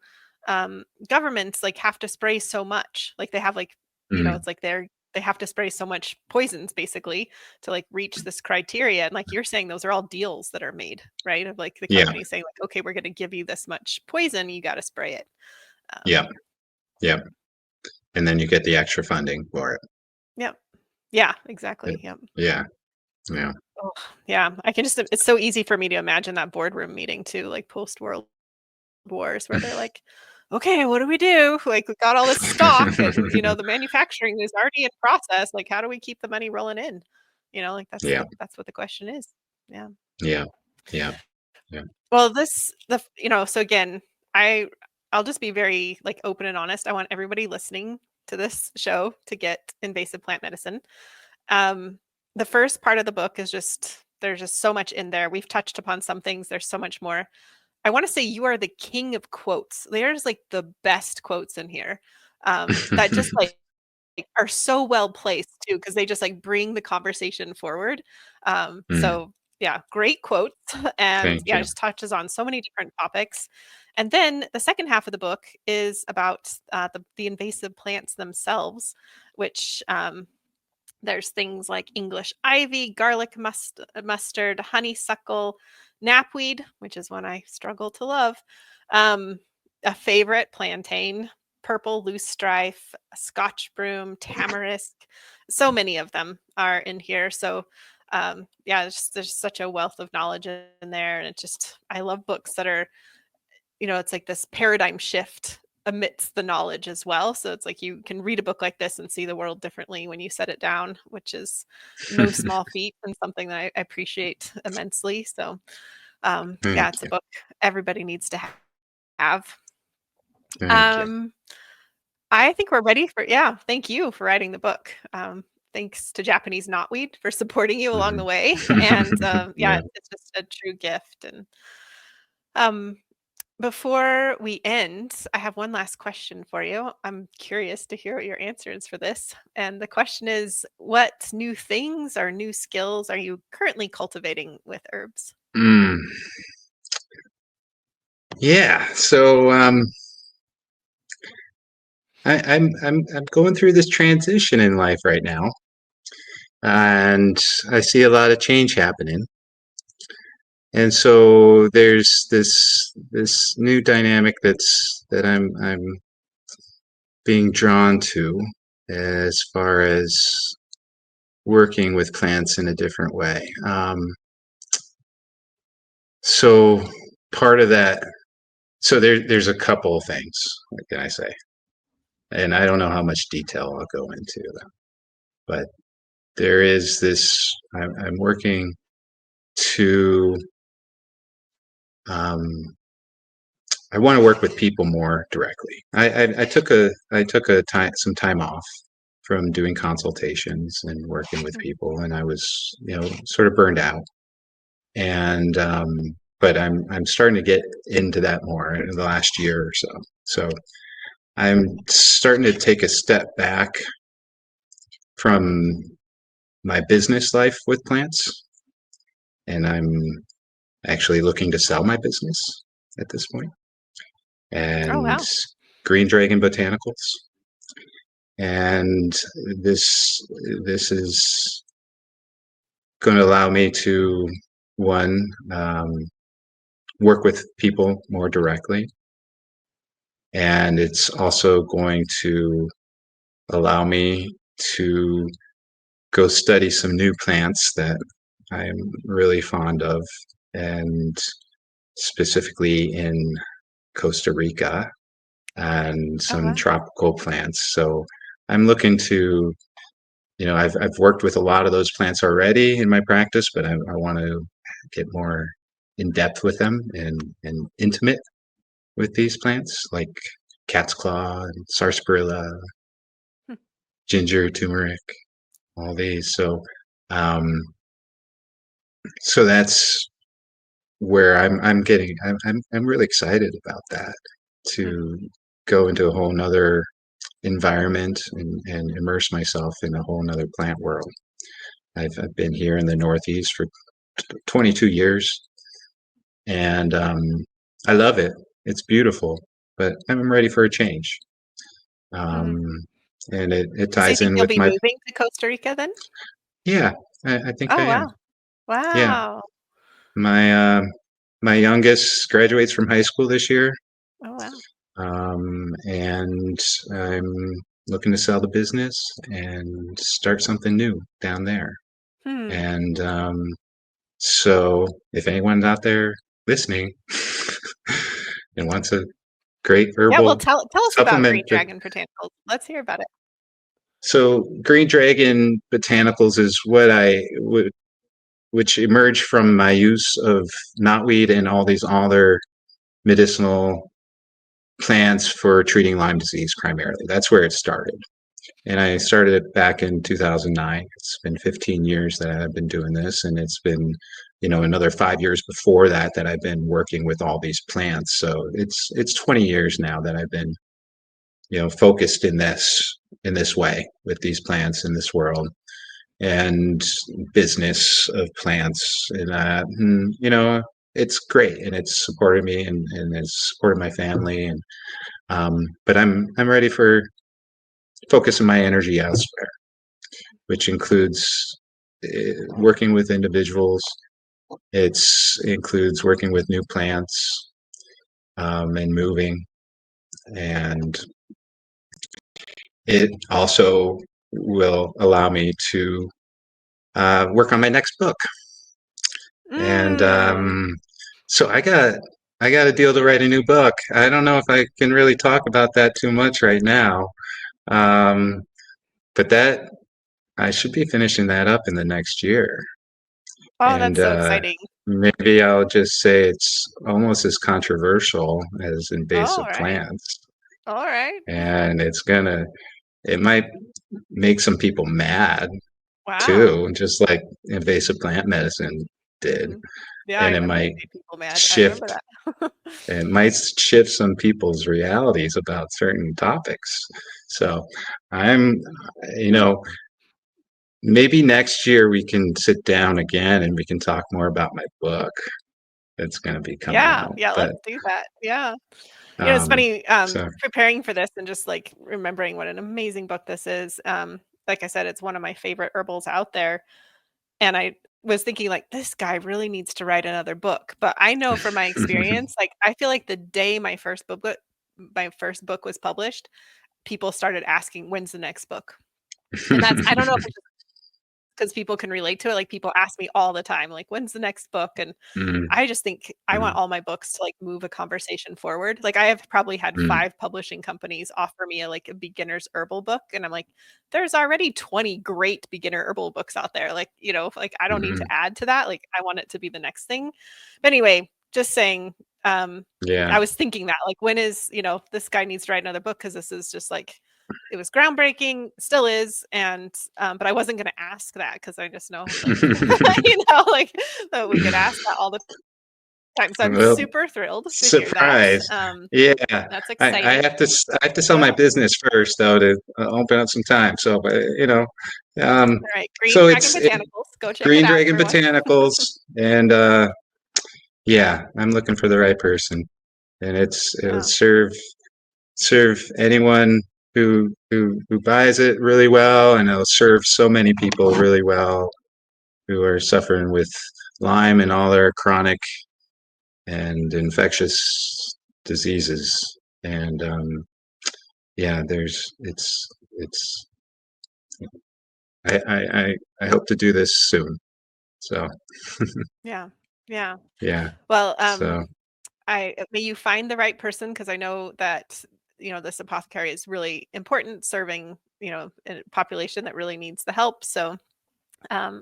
governments like have to spray so much, like they have like mm, it's like they have to spray so much poisons basically to like reach this criteria. And like you're saying, those are all deals that are made, right? Of like the yeah, company saying like, okay, we're going to give you this much poison, you got to spray it. yeah, yeah. And then you get the extra funding for it. Yep. Yeah, exactly. It- Yep. yeah, yeah. Oh, yeah. I can just, it's so easy for me to imagine that boardroom meeting too, like post World Wars, where they're like, okay, what do we do? Like, we got all this stock, and, the manufacturing is already in process. Like, how do we keep the money rolling in? Like Yeah, that's what the question is. Yeah. yeah, yeah, yeah. Well, so again, I, I'll just be very like open and honest. I want everybody listening to this show to get invasive plant medicine. Um, the first part of the book is there's just so much in there. We've touched upon some things. There's so much more. I want to say you are the king of quotes. There's like the best quotes in here that just like are so well placed too, because they just like bring the conversation forward. Mm, So yeah, great quotes, and thank yeah, it you. just touches on so many different topics. And then the second half of the book is about the invasive plants themselves, which there's things like English ivy, garlic mustard, honeysuckle, knapweed, which is one I struggle to love, um, a favorite, plantain, purple loosestrife, Scotch broom, tamarisk. So many of them are in here. So yeah, there's such a wealth of knowledge in there, and I love books that are it's like this paradigm shift amidst the knowledge as well. So it's like you can read a book like this and see the world differently when you set it down, which is no small feat and something that I appreciate immensely. So Yeah, Thank it's a you. book everybody needs to have. Thank you. Um, I think we're ready for, yeah, thank you for writing the book. Thanks to Japanese Knotweed for supporting you along the Mhm. way. And yeah, Yeah. it's just a true gift. And um, before we end, I have one last question for you. I'm curious to hear what your answer is for this. And the question is, what new things or new skills are you currently cultivating with herbs? Mm. Yeah. So I'm going through this transition in life right now, and I see a lot of change happening. And so there's this new dynamic that I'm being drawn to as far as working with plants in a different way. So part of that, so there's a couple of things, what can I say? And I don't know how much detail I'll go into them, but there is this, I'm working to, um, I want to work with people more directly. I took a time some time off from doing consultations and working with people, and I was sort of burned out. And but I'm starting to get into that more in the last year or so. So I'm starting to take a step back from my business life with plants, and I'm actually looking to sell my business at this point. Oh, And wow. Green Dragon Botanicals. And this this is going to allow me to one work with people more directly, and it's also going to allow me to go study some new plants that I'm really fond of, and specifically in Costa Rica and Oh, some wow. tropical plants. So I'm looking to, I've worked with a lot of those plants already in my practice, but I want to get more in depth with them and intimate with these plants like cat's claw and sarsaparilla, Hmm. ginger, turmeric, all these. Um, so that's where I'm really excited about that, Hmm. to go into a whole nother environment and immerse myself in a whole nother plant world. I've been here in the Northeast for 22 years, and I love it. It's beautiful, but I'm ready for a change. Hmm. Um, and it So you ties think in you'll with be my, moving to Costa Rica then? yeah, I think I Oh, am. wow. Yeah. Wow. My my youngest graduates from high school this year, Oh, wow. and I'm looking to sell the business and start something new down there. Hmm. And so, if anyone's out there listening and wants a great Yeah, well, herbal tell us about supplement, Green Dragon Botanicals. Let's hear about it. so Green Dragon Botanicals is what I would, which emerged from my use of knotweed and all these other medicinal plants for treating Lyme disease primarily. That's where it started. And I started it back in 2009. It's been 15 years that I've been doing this, and it's been, another 5 years before that that I've been working with all these plants. So it's 20 years now that I've been, focused in this way with these plants in this world and business of plants, and it's great, and it's supported me, and it's supported my family, and but I'm ready for focusing my energy elsewhere, which includes working with individuals. It includes working with new plants, and moving, and it also will allow me to work on my next book. And Mm. so I got a deal to write a new book. I don't know if I can really talk about that too much right now, um, but I should be finishing that up in the next year. Oh, And that's so exciting. maybe I'll just say it's almost as controversial as All invasive right. plants, All right. and it might make some people mad Wow. too, just like invasive plant medicine did, Hmm. Yeah, and I remember you made people mad. I remember shift that. it might shift some people's realities about certain topics. So I'm, you know, maybe next year we can sit down again and we can talk more about my book that's going to be coming Yeah, out. yeah, let's But do that. Yeah. It's um, funny, so preparing for this and just like remembering what an amazing book this is. Like I said, it's one of my favorite herbals out there. And I was thinking like this guy really needs to write another book. But I know from my experience, like I feel like the day my first book was published, people started asking when's the next book. And that's I don't know if it's because people can relate to it. Like people ask me all the time, like, when's the next book? And mm, I just think I want mm, all my books to, like, move a conversation forward. Like, I have probably had mm, 5 publishing companies offer me like, a beginner's herbal book, and I'm like, "There's already 20 great beginner herbal books out there." Like, like, I don't need mm, to add to that, like, I want it to be the next thing. But anyway, just saying, yeah. I was thinking that, like, when is this guy needs to write another book because this is just, like it was groundbreaking, still is, and, but I wasn't gonna ask that because I just know, like, like, that we get asked that all the time, so I'm Well, super thrilled to hear that. surprise. Yeah, That's I exciting. I have to sell my Yeah. business first though to open up some time. So, but um, Alright, Green so Dragon it's Botanicals, go check it Green out, Dragon everyone. Botanicals, and yeah, I'm looking for the right person, and it'll Yeah. serve anyone who buys it really well, and it'll serve so many people really well who are suffering with Lyme and all their chronic and infectious diseases. And yeah, it's I hope to do this soon. So Yeah. Yeah. yeah, Well, so I may you find the right person because I know that, this apothecary is really important serving, a population that really needs the help, so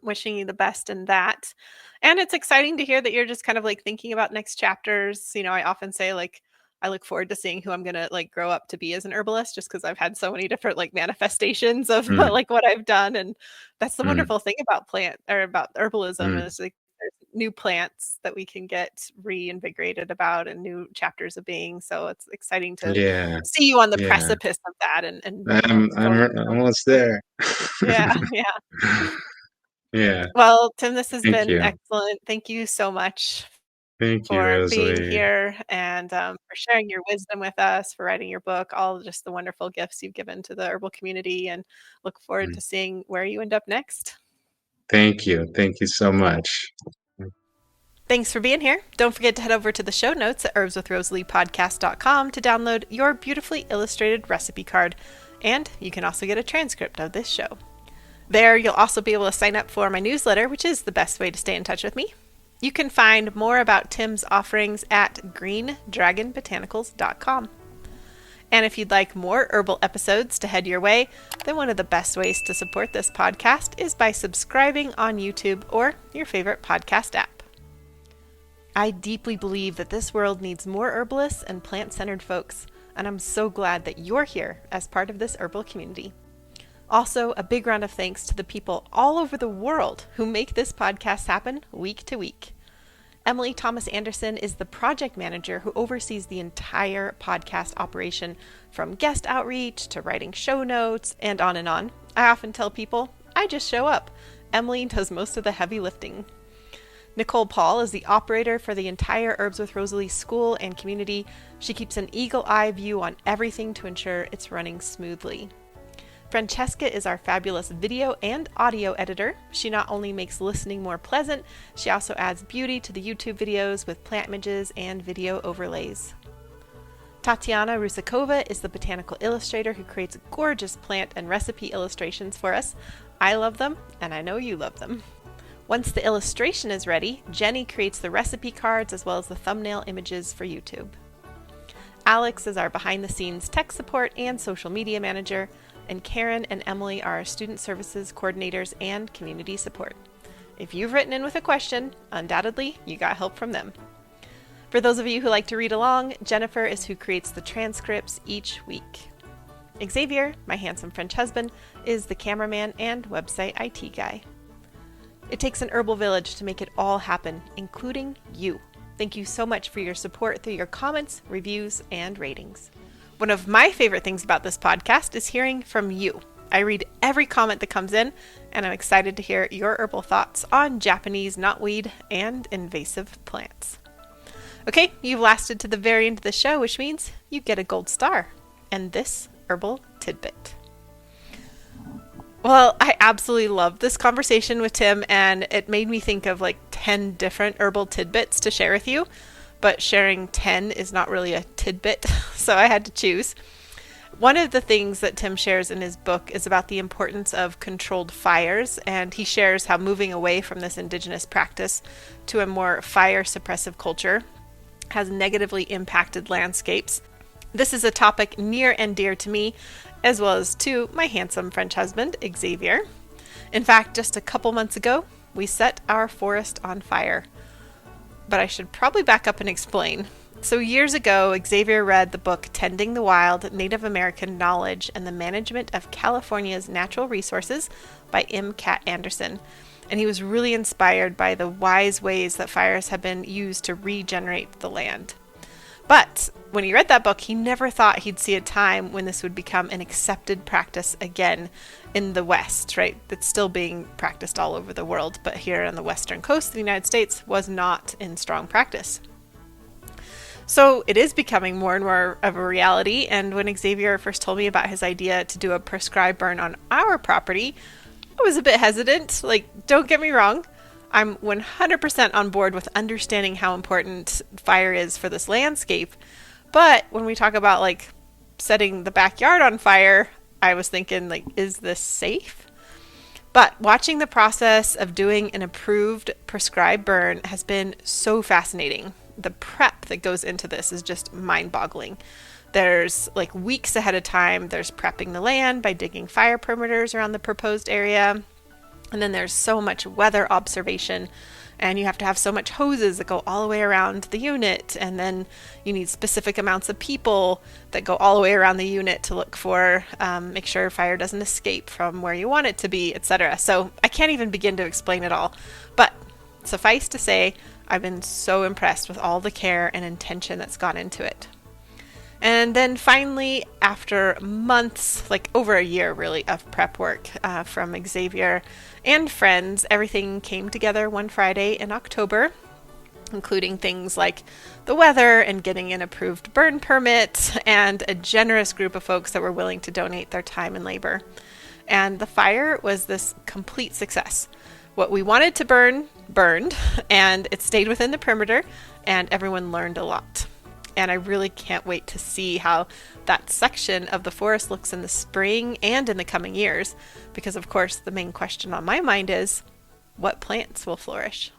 wishing you the best in that. And it's exciting to hear that you're just kind of like thinking about next chapters. I often say like I look forward to seeing who I'm gonna like grow up to be as an herbalist, just because I've had so many different like manifestations of mm, like what I've done. And that's the mm, wonderful thing about plant or about herbalism mm, is like there's new plants that we can get reinvigorated about and new chapters of being. So it's exciting to yeah, see you on the yeah. precipice of that and I'm going almost there. yeah, yeah. Yeah, Well, Tim, this has thank been you. excellent. Thank you so much Thank you, for being Rosalie. here and for sharing your wisdom with us, for writing your book, all just the wonderful gifts you've given to the herbal community, and look forward Mm, to seeing where you end up next. thank you. Thank you so much. Thanks for being here. Don't forget to head over to the show notes at herbswithrosaliepodcast.com to download your beautifully illustrated recipe card. And you can also get a transcript of this show. There, you'll also be able to sign up for my newsletter, which is the best way to stay in touch with me. You can find more about Tim's offerings at greendragonbotanicals.com. And if you'd like more herbal episodes to head your way, then one of the best ways to support this podcast is by subscribing on YouTube or your favorite podcast app. I deeply believe that this world needs more herbalists and plant-centered folks, and I'm so glad that you're here as part of this herbal community. Also, a big round of thanks to the people all over the world who make this podcast happen week to week. Emily Thomas Anderson is the project manager who oversees the entire podcast operation, from guest outreach to writing show notes and on and on. I often tell people, I just show up. Emily does most of the heavy lifting. Nicole Paul is the operator for the entire Herbs with Rosalie school and community. She keeps an eagle eye view on everything to ensure it's running smoothly. Francesca is our fabulous video and audio editor. She not only makes listening more pleasant, she also adds beauty to the YouTube videos with plant images and video overlays. Tatiana Rusakova is the botanical illustrator who creates gorgeous plant and recipe illustrations for us. I love them, and I know you love them. Once the illustration is ready, Jenny creates the recipe cards as well as the thumbnail images for YouTube. Alex is our behind-the-scenes tech support and social media manager, and Karen and Emily are our student services coordinators and community support. If you've written in with a question, undoubtedly you got help from them. For those of you who like to read along, Jennifer is who creates the transcripts each week. Xavier, my handsome French husband, is the cameraman and website IT guy. It takes an herbal village to make it all happen, including you. Thank you so much for your support through your comments, reviews, and ratings. One of my favorite things about this podcast is hearing from you. I read every comment that comes in, and I'm excited to hear your herbal thoughts on Japanese knotweed and invasive plants. Okay, you've lasted to the very end of the show, which means you get a gold star and this herbal tidbit. Well, I absolutely loved this conversation with Tim, and it made me think of like 10 different herbal tidbits to share with you, but sharing 10 is not really a tidbit, so I had to choose. One of the things that Tim shares in his book is about the importance of controlled fires, and he shares how moving away from this indigenous practice to a more fire suppressive culture has negatively impacted landscapes. This is a topic near and dear to me, as well as to my handsome French husband, Xavier. In fact, just a couple months ago, we set our forest on fire. But I should probably back up and explain. So years ago, Xavier read the book Tending the Wild, Native American Knowledge and the Management of California's Natural Resources by M. Cat Anderson. And he was really inspired by the wise ways that fires have been used to regenerate the land. But when he read that book, he never thought he'd see a time when this would become an accepted practice again in the West, right? It's still being practiced all over the world, but here on the western coast of the United States was not in strong practice. So it is becoming more and more of a reality, and when Xavier first told me about his idea to do a prescribed burn on our property, I was a bit hesitant. Like, don't get me wrong, I'm 100% on board with understanding how important fire is for this landscape. But when we talk about like setting the backyard on fire, I was thinking like, is this safe? But watching the process of doing an approved prescribed burn has been so fascinating. The prep that goes into this is just mind-boggling. There's like weeks ahead of time, there's prepping the land by digging fire perimeters around the proposed area. And then there's so much weather observation, and you have to have so much hoses that go all the way around the unit. And then you need specific amounts of people that go all the way around the unit to look for, make sure fire doesn't escape from where you want it to be, etc. So I can't even begin to explain it all. But suffice to say, I've been so impressed with all the care and intention that's gone into it. And then finally, after months, like over a year really, of prep work from Xavier and friends, everything came together one Friday in October, including things like the weather and getting an approved burn permit and a generous group of folks that were willing to donate their time and labor. And the fire was this complete success. What we wanted to burn, burned, and it stayed within the perimeter, and everyone learned a lot. And I really can't wait to see how that section of the forest looks in the spring and in the coming years, because of course the main question on my mind is, what plants will flourish?